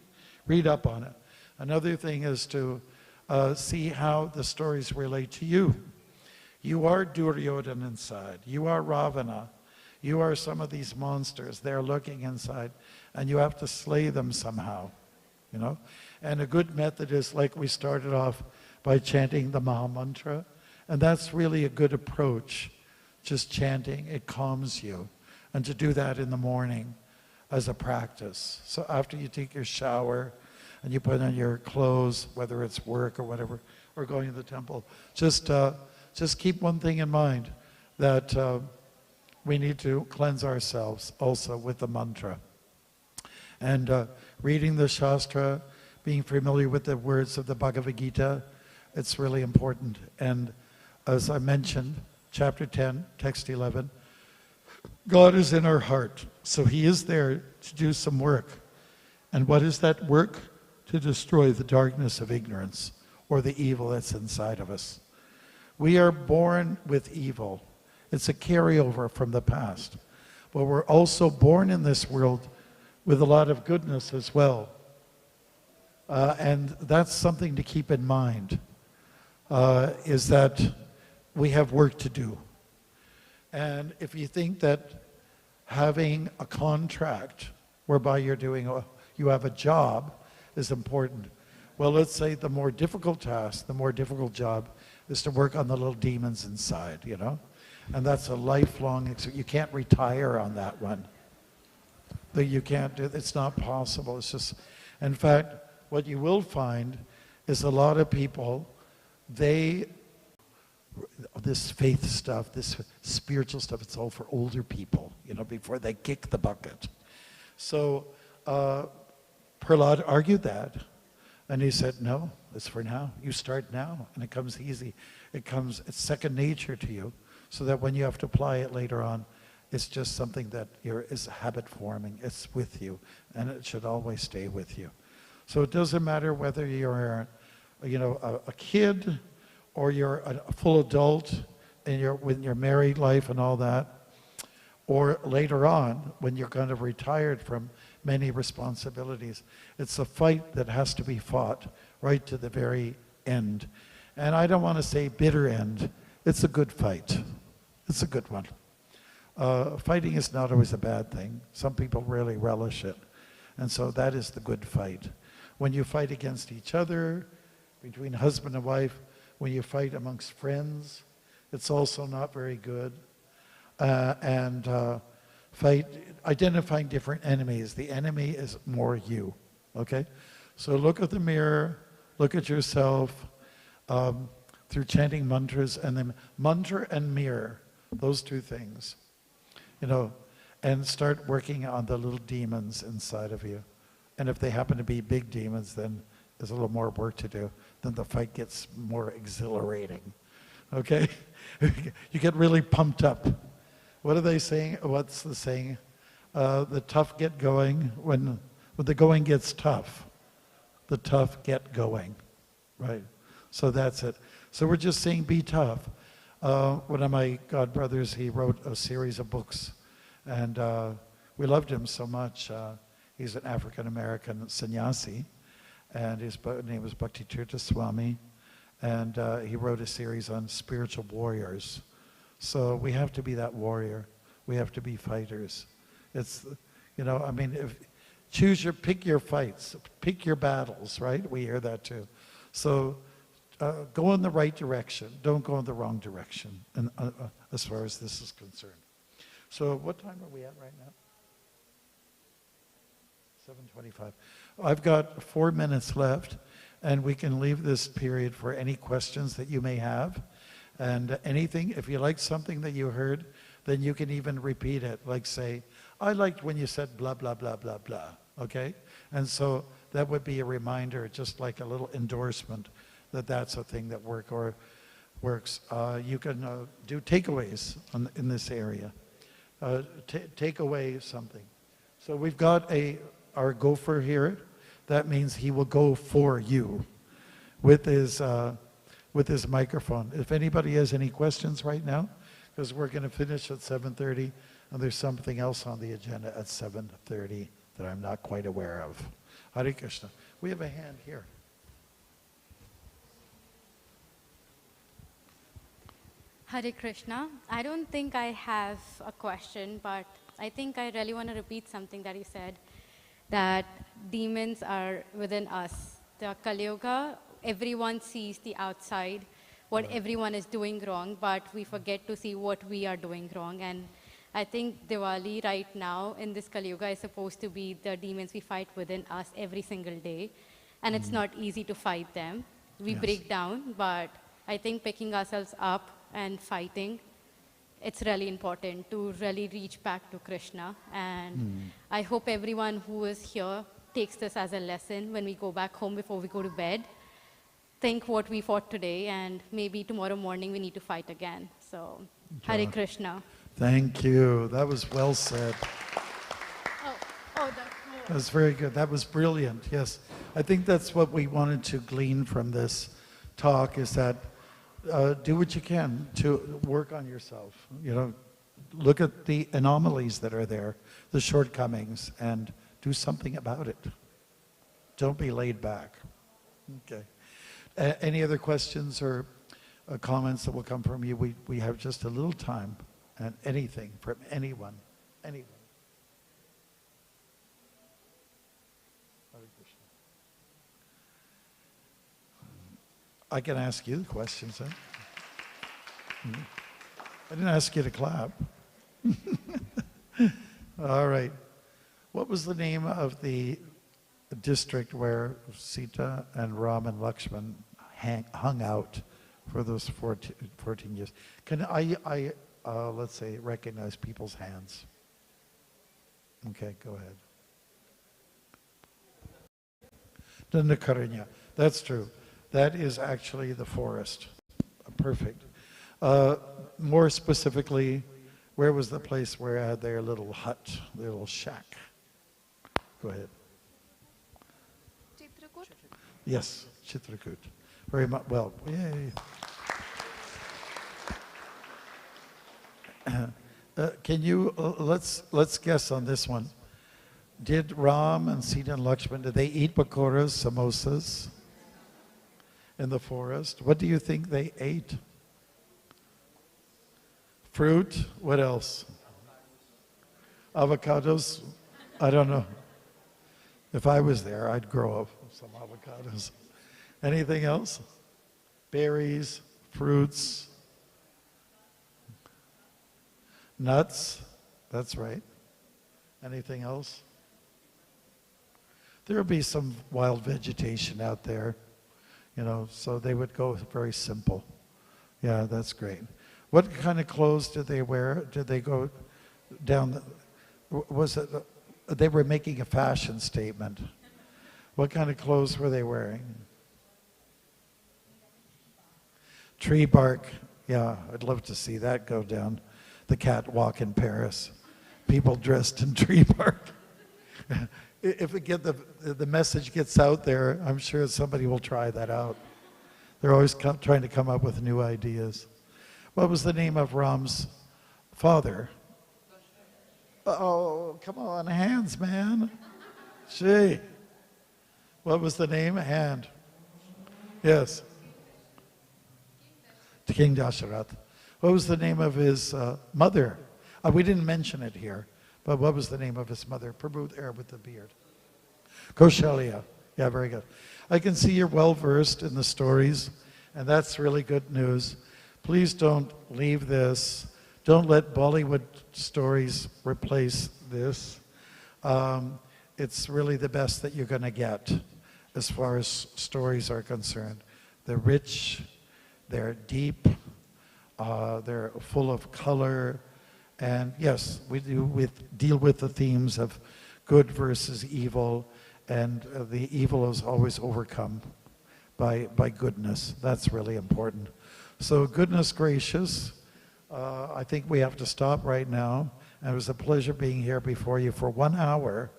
up on it. Another thing is to see how the stories relate to you. You are Duryodhana inside. You are Ravana. You are some of these monsters. They're lurking inside, and you have to slay them somehow, And a good method is like we started off by chanting the Maha Mantra, and that's really a good approach. Just chanting, it calms you. And to do that in the morning as a practice. So after you take your shower and you put on your clothes, whether it's work or whatever, or going to the temple, just keep one thing in mind, that we need to cleanse ourselves also with the mantra. And reading the Shastra, being familiar with the words of the Bhagavad Gita, it's really important. And as I mentioned, chapter 10, text 11, God is in our heart, so he is there to do some work. And what is that work? To destroy the darkness of ignorance or the evil that's inside of us. We are born with evil. It's a carryover from the past. But we're also born in this world with a lot of goodness as well. And that's something to keep in mind, is that we have work to do. And if you think that having a contract whereby you have a job is important, well, let's say the more difficult task, the more difficult job is to work on the little demons inside, you know? And that's a lifelong, you can't retire on that one. You can't do, it's not possible. It's just, in fact, what you will find is a lot of people, this faith stuff, this spiritual stuff, it's all for older people, you know, before they kick the bucket. So Prahlad argued that, and he said, no, it's for now. You start now, and it comes easy. It's second nature to you, so that when you have to apply it later on, it's just something that is habit forming. It's with you, and it should always stay with you. So it doesn't matter whether you're, a kid, or you're a full adult in your married life and all that, or later on when you're kind of retired from many responsibilities. It's a fight that has to be fought right to the very end. And I don't want to say bitter end. It's a good fight. It's a good one. Fighting is not always a bad thing. Some people really relish it. And so that is the good fight. When you fight against each other, between husband and wife, when you fight amongst friends, it's also not very good. Fight, identifying different enemies. The enemy is more you, okay? So look at the mirror, look at yourself through chanting mantras, and then mantra and mirror, those two things, and start working on the little demons inside of you. And if they happen to be big demons, then there's a little more work to do. Then the fight gets more exhilarating, okay? You get really pumped up. What are they saying? What's the saying? The tough get going. When the going gets tough, the tough get going, right? So that's it. So we're just saying be tough. One of my godbrothers, he wrote a series of books, and we loved him so much. He's an African-American sannyasi, and his name was Bhakti Tirtha Swami, and he wrote a series on spiritual warriors. So we have to be that warrior. We have to be fighters. It's, pick your fights, pick your battles, right? We hear that too. So go in the right direction. Don't go in the wrong direction, and as far as this is concerned. So what time are we at right now? 7:25. I've got 4 minutes left, and we can leave this period for any questions that you may have. And anything, if you like something that you heard, then you can even repeat it. Like say, I liked when you said blah, blah, blah, blah, blah, okay? And so that would be a reminder, just like a little endorsement, that that's a thing that works. You can do takeaways in this area. Take away something. So we've got our gopher here. That means he will go for you with his microphone. If anybody has any questions right now, because we're going to finish at 7:30, and there's something else on the agenda at 7:30 that I'm not quite aware of. Hare Krishna. We have a hand here. Hare Krishna. I don't think I have a question, but I think I really want to repeat something that you said, that demons are within us. The Kali Yuga, everyone sees the outside, what everyone is doing wrong, but we forget to see what we are doing wrong. And I think Diwali right now in this Kali Yuga is supposed to be the demons we fight within us every single day. And it's not easy to fight them. We break down, but I think picking ourselves up and fighting, it's really important to really reach back to Krishna. And I hope everyone who is here takes this as a lesson when we go back home before we go to bed. Think what we fought today, and maybe tomorrow morning we need to fight again. So, Hare Krishna. Thank you. That was well said. That was very good. That was brilliant. Yes. I think that's what we wanted to glean from this talk, is that do what you can to work on yourself. Look at the anomalies that are there, the shortcomings, and do something about it. Don't be laid back. Okay. Any other questions or comments that will come from you? We have just a little time. and anything from anyone, anyone. Hare Krishna. I can ask you the questions, huh? I didn't ask you to clap. All right. What was the name of the district where Sita and Ram and Lakshman hung out for those 14 years? Can I let's say, recognize people's hands? Okay, go ahead. Dandakaranya. That's true. That is actually the forest. Perfect. More specifically, where was the place where I had their little hut, their little shack? Go ahead. Chitrakoot? Yes, Chitrakoot. Very much. Well, yay. Can you let's guess on this one? Did Ram and Sita and Lakshman, did they eat pakoras, samosas in the forest? What do you think they ate? Fruit. What else? Avocados. I don't know. If I was there, I'd grow up some avocados. Anything else? Berries, fruits, nuts. That's right. Anything else? There would be some wild vegetation out there, you know, so they would go very simple. Yeah, that's great. What kind of clothes did they wear? Did they go down was it, they were making a fashion statement. What kind of clothes were they wearing? Tree bark. Yeah, I'd love to see that go down the catwalk in Paris. People dressed in tree bark. If the message gets out there, I'm sure somebody will try that out. They're always trying to come up with new ideas. What was the name of Ram's father? Oh, come on, hands, man. Gee. What was the name? Hand. Yes. King Dasharath. What was the name of his mother? We didn't mention it here, but what was the name of his mother? Prabhu there with the beard. Kaushalya. Yeah, very good. I can see you're well versed in the stories, and that's really good news. Please don't leave this. Don't let Bollywood stories replace this. It's really the best that you're going to get as far as stories are concerned. They're rich, they're deep, they're full of color, and yes, we deal with the themes of good versus evil, and the evil is always overcome by goodness. That's really important. So goodness gracious, I think we have to stop right now. And it was a pleasure being here before you for 1 hour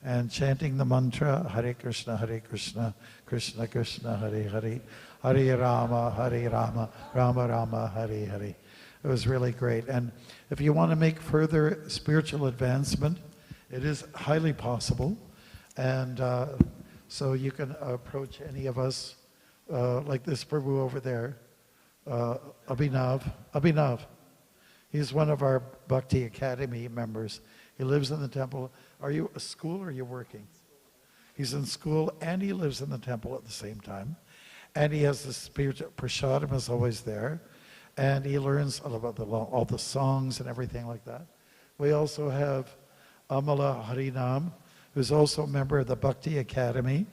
and chanting the mantra, Hare Krishna, Krishna Krishna, Hare Hare, Hare Rama, Rama Rama, Hare Hare. It was really great. And if you want to make further spiritual advancement, it is highly possible. And so you can approach any of us, like this Prabhu over there, Abhinav. He's one of our Bhakti Academy members. He lives in the temple. Are you at school or are you working? He's in school and he lives in the temple at the same time. And he has the spiritual, Prashadam is always there. And he learns all about all the songs and everything like that. We also have Amala Harinam, who's also a member of the Bhakti Academy.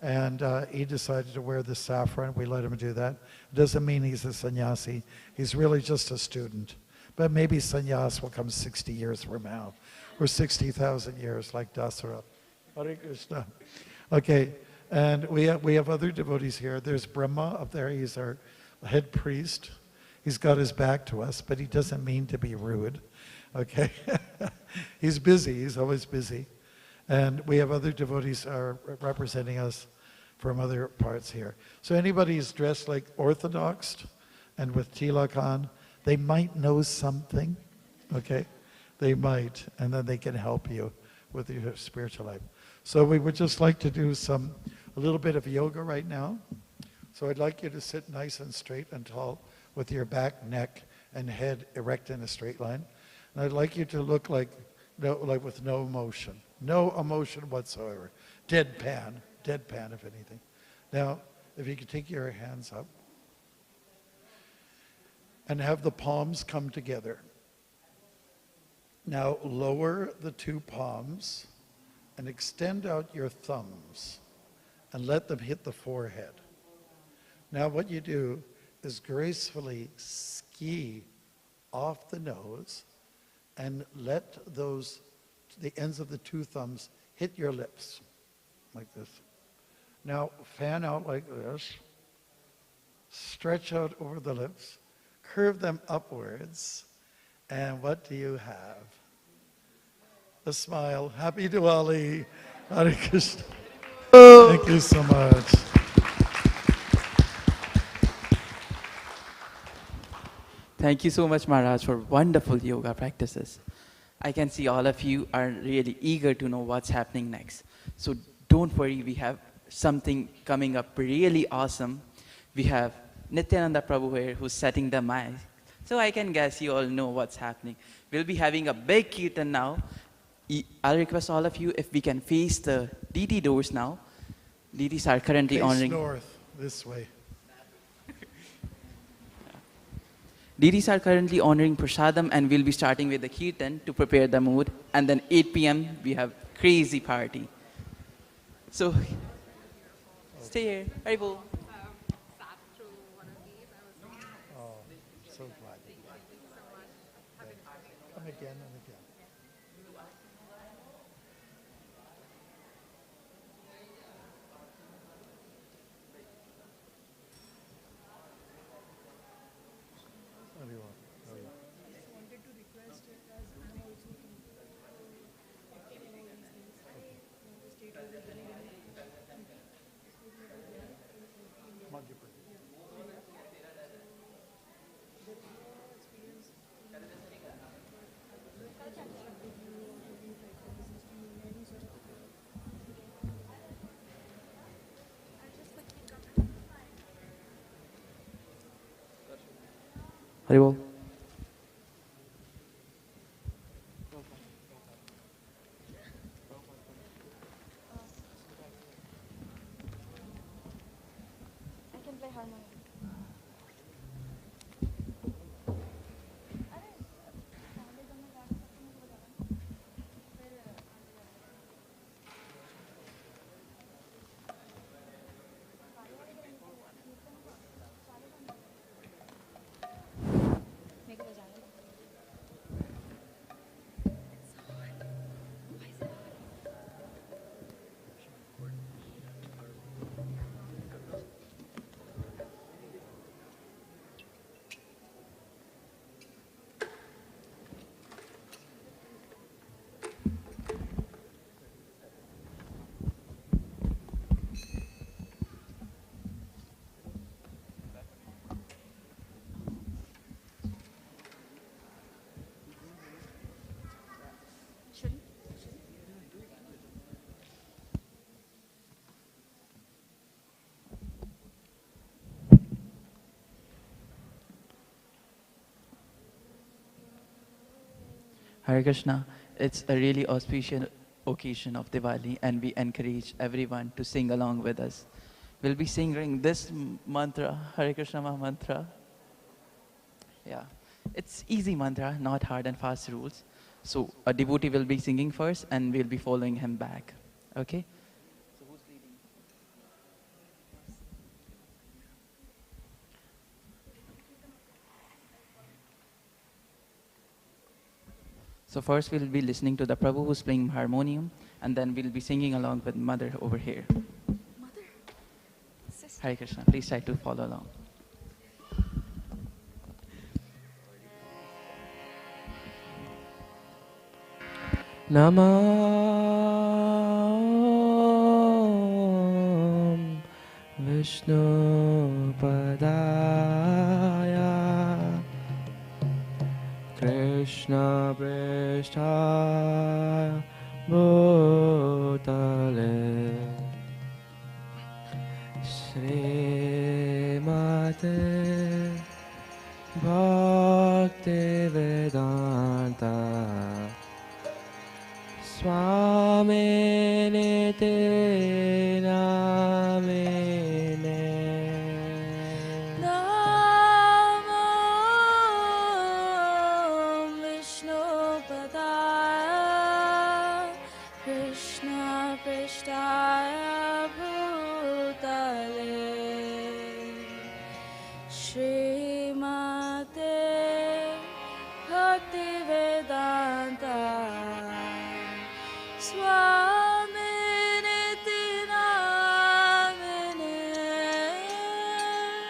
And he decided to wear the saffron. We let him do that. Doesn't mean he's a sannyasi. He's really just a student. But maybe sannyas will come 60 years from now, or 60,000 years, like Dasara. Hare Krishna. Okay, and we have other devotees here. There's Brahma up there. He's our head priest. He's got his back to us, but he doesn't mean to be rude. Okay, he's busy. He's always busy. And we have other devotees are representing us from other parts here. So anybody who's dressed like Orthodox and with tilak on, they might know something, okay? They might, and then they can help you with your spiritual life. So we would just like to do a little bit of yoga right now. So I'd like you to sit nice and straight and tall with your back, neck, and head erect in a straight line. And I'd like you to look like with no emotion. No emotion whatsoever. Deadpan if anything. Now, if you could take your hands up and have the palms come together. Now lower the two palms and extend out your thumbs and let them hit the forehead. Now what you do is gracefully ski off the nose and let the ends of the two thumbs hit your lips like this. Now fan out like this, stretch out over the lips, curve them upwards, and what do you have? A smile. Happy Diwali. Hare Krishna. Thank you so much. Thank you so much, Maharaj, for wonderful yoga practices. I can see all of you are really eager to know what's happening next. So don't worry, we have something coming up really awesome. We have Nityananda Prabhu here who's setting the mic. So I can guess you all know what's happening. We'll be having a big kirtan now. I'll request all of you if we can face the DT doors now. DTs are currently Face honoring... north, this way. DTs are currently honoring Prasadam, and we'll be starting with the kirtan to prepare the mood. And then 8 p.m. we have crazy party. So, stay here. Haribol. Oh, so glad. Come again and again. What do you want? Oh, yeah. Madhya Pradesh. Haribol. I can play harmonium. Hare Krishna. It's a really auspicious occasion of Diwali, and we encourage everyone to sing along with us. We'll be singing this mantra, Hare Krishna Maha Mantra. Yeah, it's easy mantra, not hard and fast rules. So a devotee will be singing first, and we'll be following him back. Okay? So who's leading? So first we'll be listening to the Prabhu who's playing harmonium, and then we'll be singing along with Mother over here. Mother? Sister? Hare Krishna, please try to follow along. Namam Vishnu Padaya Krishna Prishta Bhutale Srimate Bhagavate Bhaktivedanta Swami Niti Namine Namo Vishnu Padaya Krishna Prishtaya Bhutale Srimate Bhaktivedanta Swami Niti Namine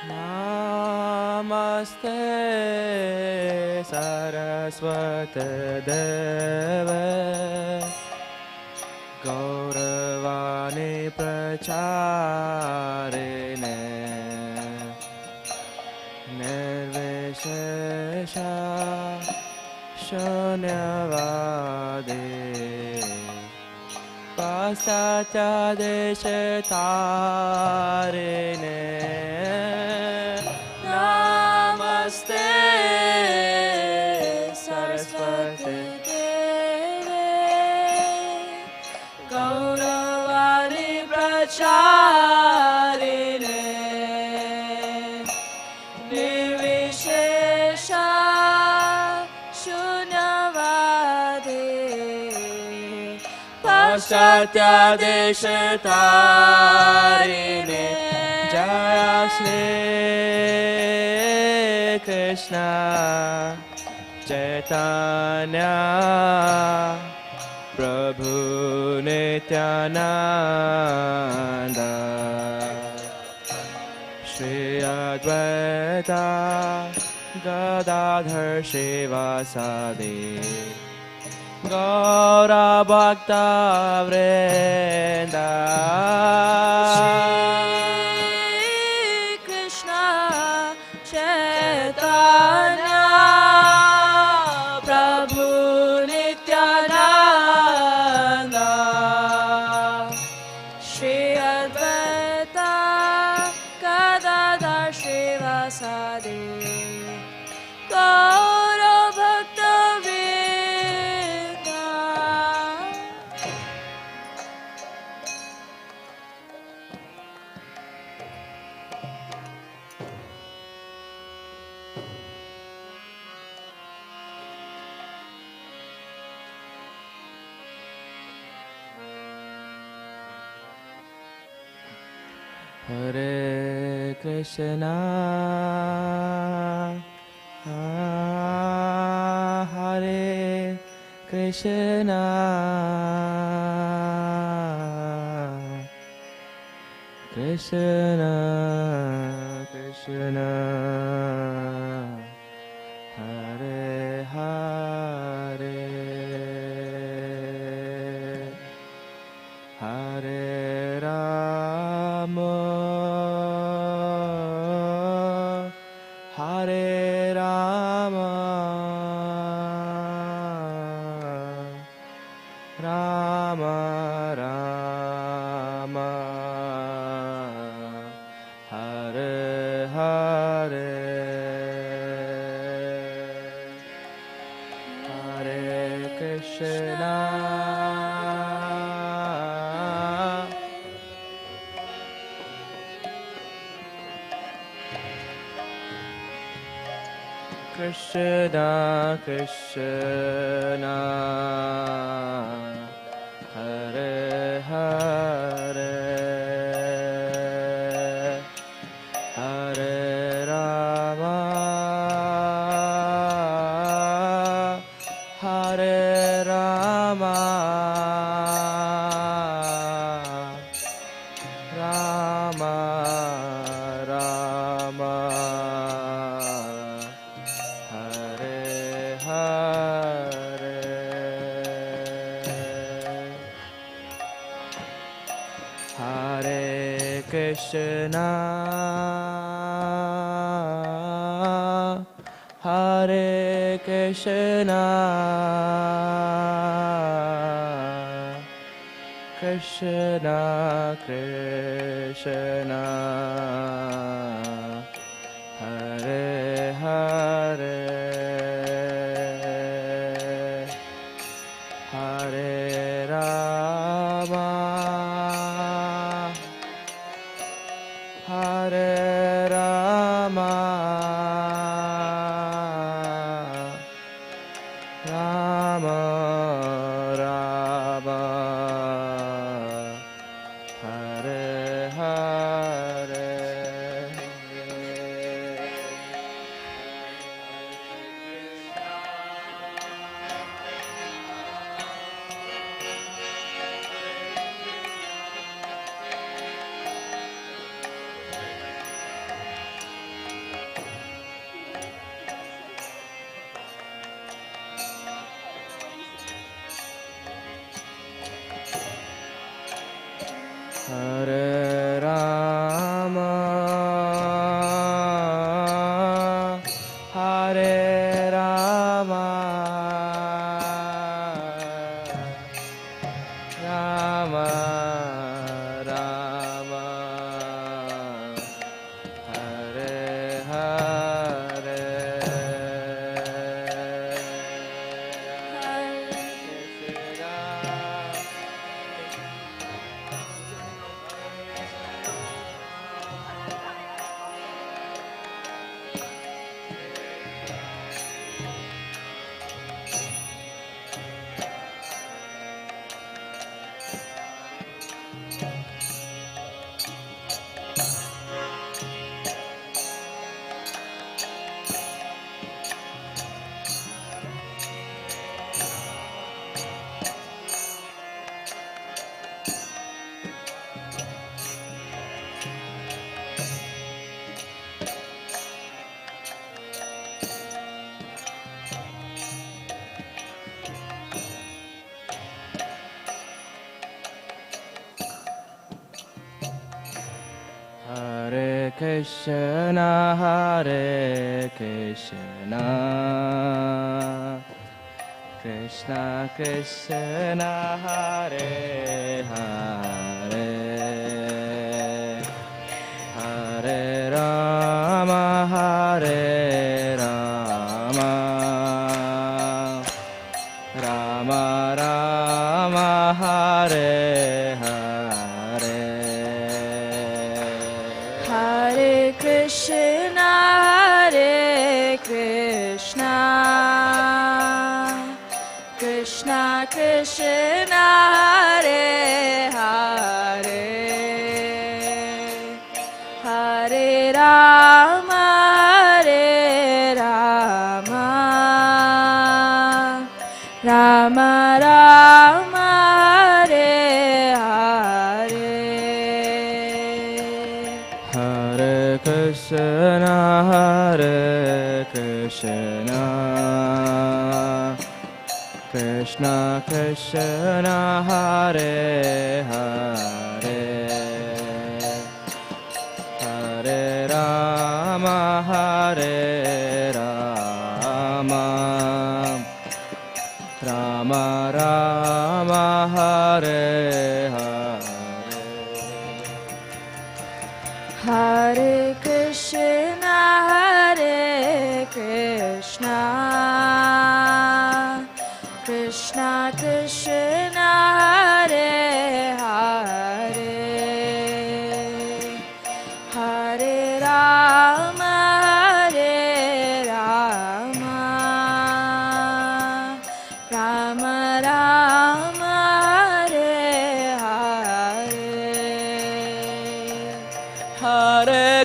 Namaste Saraswati Deve Gauravani Pracharine Nirvishesha Shunyavadi Pasatya Deshatarine Namaste Saraswati Deve Gauravani Pracharine Nirvishesha Shunyavadi Pasatya Deshatarine Jaya Shri Krishna Chaitanya Prabhu Nityananda Shri Advaita Gadadhar Shivasadi Gaura Bhakta Vrinda Krishna Chaitanya Prabhu Nityananda Shri Advaita Gadadhar Shivasadi Gaura Bhakta Vrinda Hare Krishna Hare Krishna Krishna Krishna Hare Hare Hare Rama Hare Rama Rama Rama Hare Hare Hare Krishna Krishna Krishna Hare Hare Hare Rama Hare Rama Rama Rama Hare Hare Hare Krishna Hare Krishna Krishna Krishna Hare Hare Rama Rama Rama Hare Hare Hare Krishna, Hare Krishna, Krishna Krishna, Hare Hare, Hare Rama, Hare Rama, Rama Rama, Hare Hare. Hare Krishna, Hare Krishna, Krishna Krishna, Hare Hare, Hare Rama, Hare Rama, Rama Rama, Hare Hare. Hare Krishna, Hare Krishna, Krishna Krishna, Hare Hare, Hare Rama, Hare Rama, Rama Rama, Hare Hare. Hare Krishna, Hare Krishna, Krishna Krishna, Hare Hare, Hare Rama, Hare Rama, Rama Rama, Hare Hare. Hare Krishna, Hare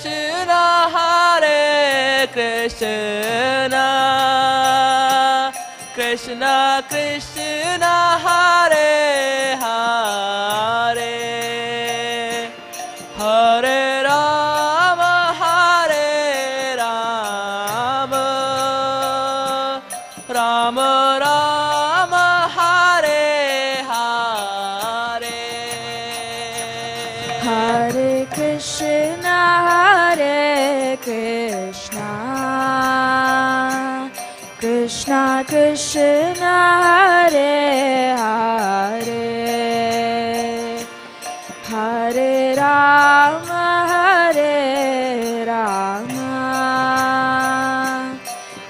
Krishna, Krishna Krishna, Hare Hare, Hare Rama, Hare Rama, Rama Rama, Hare Hare. Hare Krishna, Hare Krishna, Krishna Krishna, Hare Hare, Hare Rama, Hare Rama,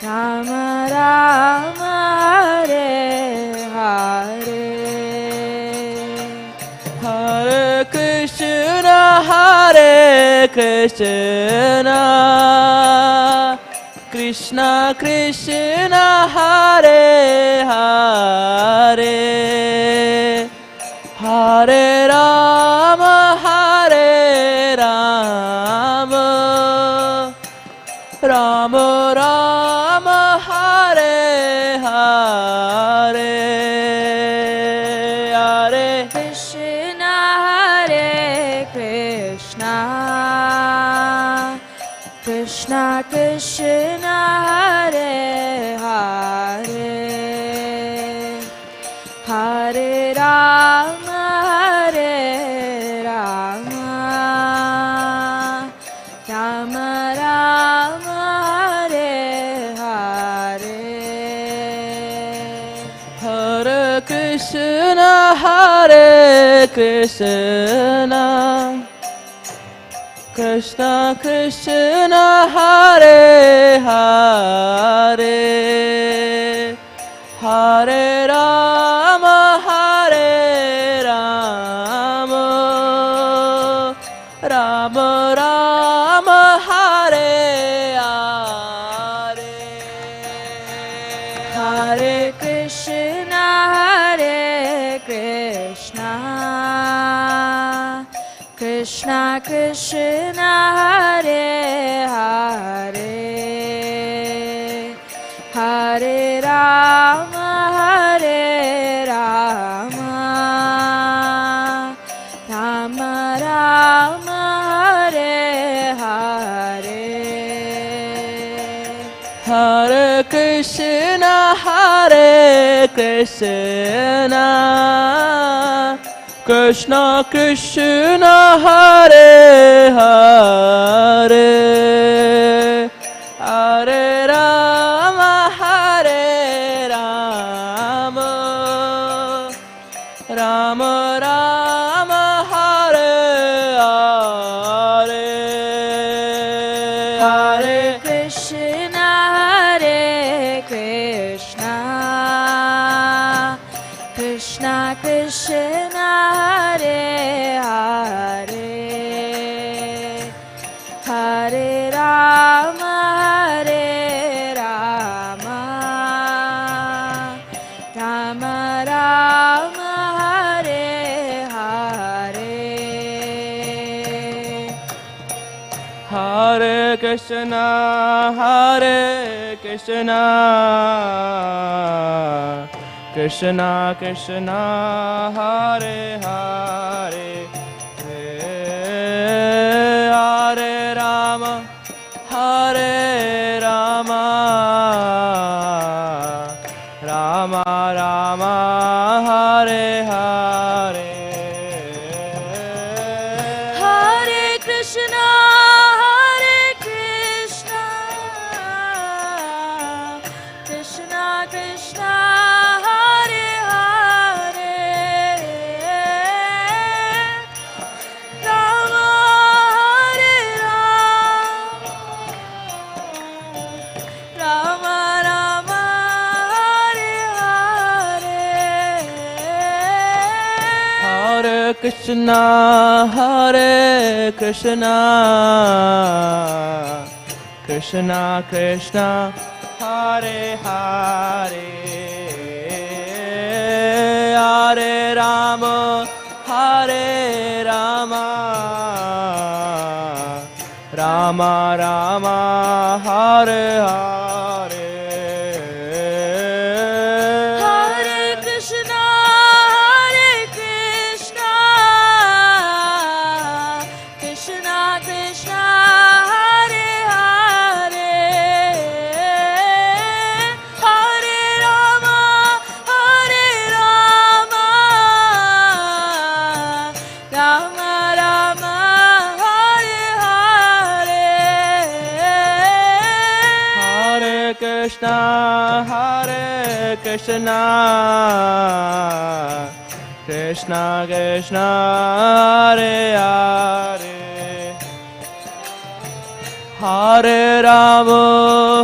Rama Rama, Hare Hare. Hare Krishna, Hare Krishna, Krishna Krishna, Hare Hare, Hare Rama, Hare Rama, Rama Rama, Hare Hare, Hare Krishna, Hare Krishna, Krishna Krishna, Hare Hare, Hare Rama, Hare Rama, Rama Rama, Hare Hare. Krishna, Hare Krishna, Krishna Krishna, Hare Hare, Hare Rama, Hare Rama, Rama Rama, Hare Hare, Hare Krishna, Hare Krishna, Krishna Krishna, Hare Hare, Hare Rama, Hare Rama, Rama Rama, Hare Hare. Hare Krishna, Hare Krishna, Krishna Krishna, Hare Hare, Hare Rama, Hare Rama, Rama Rama, Hare Hare, Hare Krishna, Hare Krishna, Krishna Krishna, Hare Hare, Hare Rama, Hare Rama, Rama Rama, Hare Hare. Hare Krishna, Hare Krishna, Krishna Krishna, Hare Hare, Hare Rama, Hare Rama, Rama Rama, Hare Hare. Hare Krishna, Hare Krishna, Krishna Krishna, Hare Hare, Rama Hare Rama, Rama Rama, Hare Hare. Hare Krishna, Hare Krishna, Krishna Krishna, Hare Hare, Hare Rama, Hare Rama, Rama Rama, Hare Hare. Hare Krishna, Hare Krishna, Krishna Krishna, Hare Hare, Hare Rama, Hare Rama, Rama Rama, Hare Hare. Hare Krishna, Hare Krishna, Krishna Krishna, Hare Hare, Hare Rama,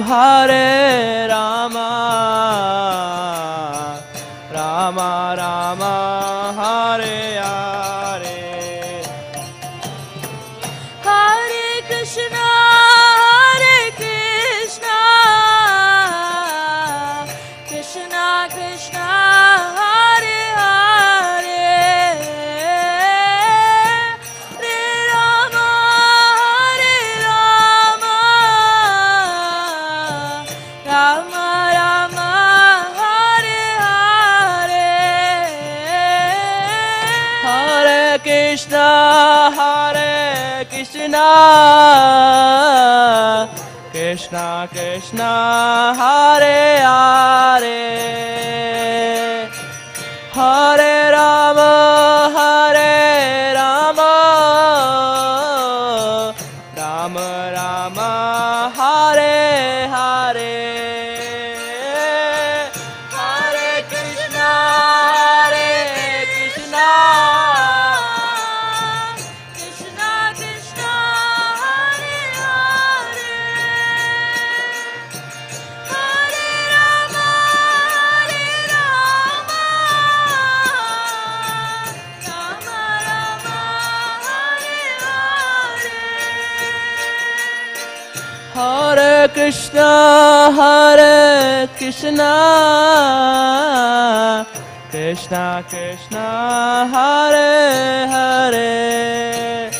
Hare Rama, Rama Rama, Hare Hare. Hare Krishna, Hare Krishna, Krishna Krishna, Hare Hare, Hare Rama, Hare Rama, Rama Rama, Hare Hare. Hare Krishna, Hare Krishna, Krishna Krishna, Hare Hare, Hare Rama, Hare Rama, Rama Rama, Hare Hare, Hare Krishna, Hare Krishna, Hare Krishna, Krishna Krishna, Hare Hare,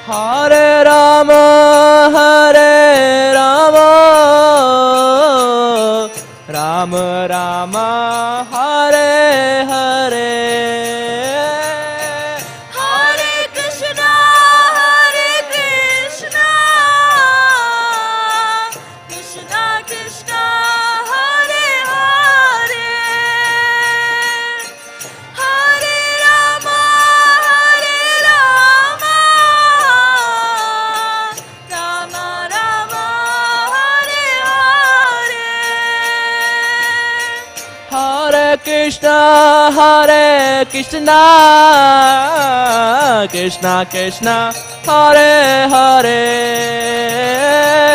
Hare Rama, Hare Rama, Rama Rama, Hare Hare. Hare Krishna, Krishna Krishna, Hare Hare,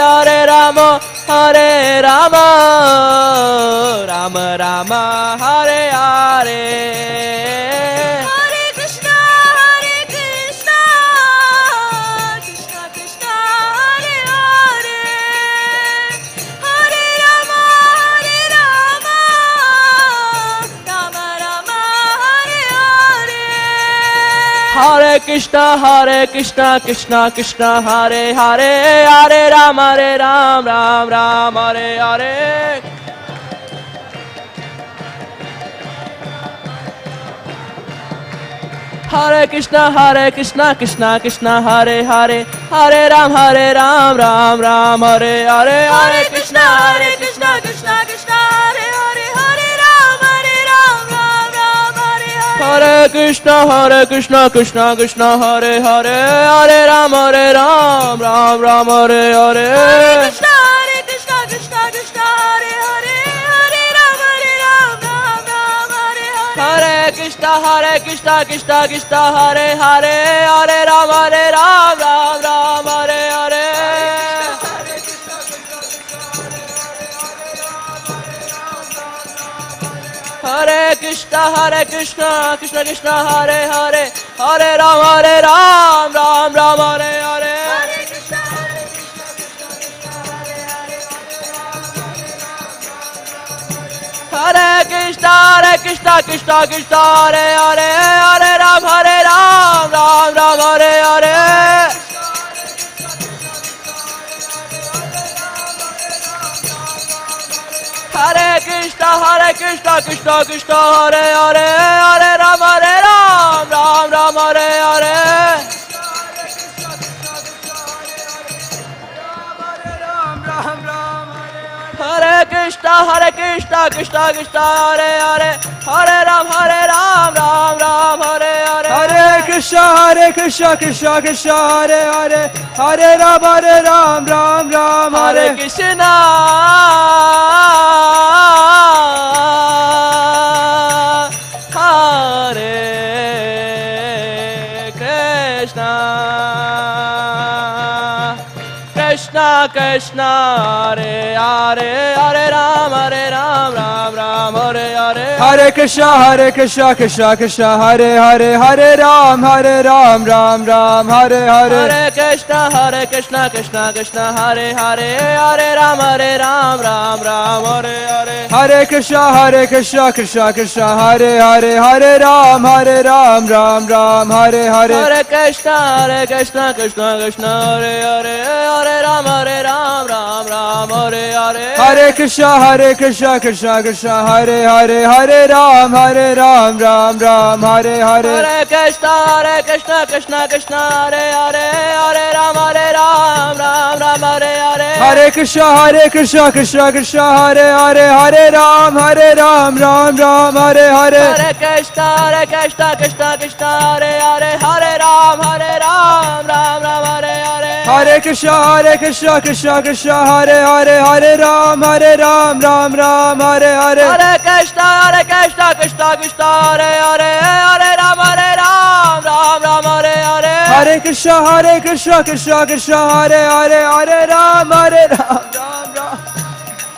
Hare Rama, Rama Rama, Hare Hare. Hare Krishna, Krishna Krishna, Hare Hare, Hare Rama, Rama Rama, Hare Hare. Hare Krishna, Krishna Krishna, Hare Hare, Hare Rama, Rama Rama, Hare Hare. Hare Krishna, Krishna Krishna, Hare Hare, Hare Ram, Ram, Hare Hare. Hare Krishna, Krishna Krishna, Hare Hare, Hare Ram, Ram, Hare Hare. Hare Krishna, Krishna Krishna, Hare Hare, Hare Ram, Ram, Hare Hare. Hare Krishna, Krishna Krishna, Hare Hare, Hare Ram, Ram, Hare Hare. Hare Krishna, Krishna Krishna, Hare Hare, Hare Ram, Hare Hare. Hare Krishna, Krishna Hare Hare, Hare Ram, Ram, Hare Hare. Hare Krishna, Krishna Krishna, Hare Hare, Hare Ram, Ram, Hare Hare. Hare Krishna, Hare Krishna, Krishna Krishna, Hare Hare, Hare Ram, Ram, Hare Hare. Hare Krishna, Krishna Krishna, Hare Hare, Hare Ram, Ram, Hare Hare. Hare Krishna, Krishna Krishna, Hare Hare, Hare Ram, Ram, Hare Hare. Hare Krishna, Krishna Krishna, Hare Hare, Hare Ram, Ram, Hare Krishna, Hare Krishna, Krishna Krishna, Hare Hare, Hare Ram, Ram, Hare Hare. Hare Krishna, Krishna Krishna, Hare Hare, Hare Ram, Ram, Hare Hare. Hare Krishna, Krishna Hare Hare, Hare Ram, Ram, Hare Hare. Hare Krishna, Krishna Hare Hare, Hare Ram, Ram, Hare Hare. Hare Krishna, Krishna Hare Hare, Hare Ram, Ram, Hare Hare. Hare Krishna, Krishna Hare Hare, Hare Ram, Ram, Hare Hare. Hare Krishna, Krishna Hare Hare, Hare Ram, Ram, Hare Hare. Hare Krishna, Krishna Hare Hare, Hare Ram, Ram, Hare Hare. Hare Krishna, Krishna Hare Hare, Hare Ram, Ram, Hare Hare. Hare Krishna, Krishna Hare Hare, Hare Ram, Ram, Hare Hare. Hare Krishna, Krishna Hare Hare, Hare Ram, Ram, Hare Hare. Hare Krishna, Krishna Hare Hare, Hare Ram, Ram.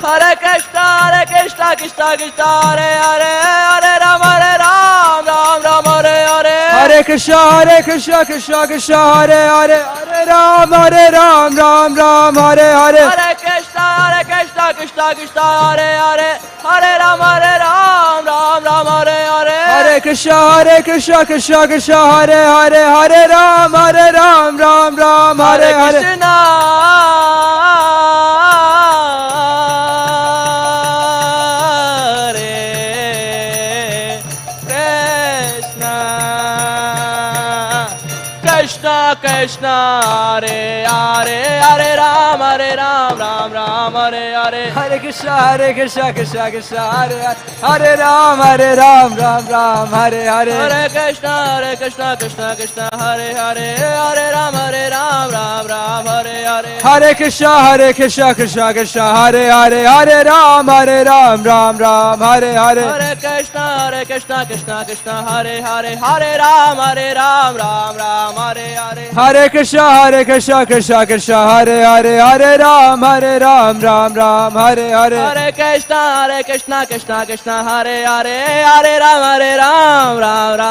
Hare Krishna, Krishna Hare Hare, Hare Ram, Ram, Hare Hare. Hare Krishna Krishna Krishna Hare Hare Hare Ram Ram Ram Hare Hare Hare Krishna Krishna Krishna Hare Hare Hare Ram Ram Hare Hare Hare Krishna Krishna Krishna Hare Hare Hare Ram Ram Hare Hare Krishna Krishna Hare Hare Hare Ram Ram Hare Hare Hare Krishna Krishna Krishna Hare Hare Ram Ram Hare Hare Hare Krishna Krishna Krishna Hare Hare Hare Ram Ram Hare Hare Hare Krishna Krishna Krishna Hare Hare Hare Ram Ram Hare Hare Hare Krishna Krishna Krishna Hare Hare Hare Ram Ram Hare Hare Hare Krishna Krishna Krishna Hare Hare Hare Ram Hare Hare Hare Krishna Krishna Hare Hare Hare Ram Hare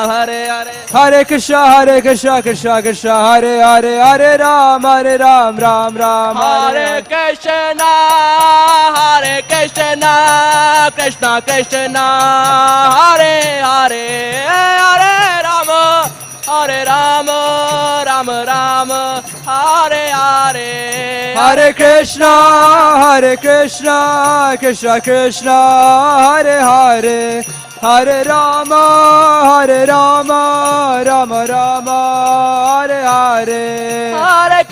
Hare Hare Krishna Krishna Hare Hare Hare Ram Hare Hare Krishna Krishna Krishna Hare Hare Hare Rama Ram Hare Hare Hare Krishna Krishna Krishna Hare Hare Hare Rama Rama Hare Hare Hare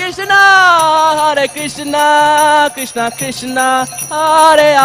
Krishna Krishna Krishna Hare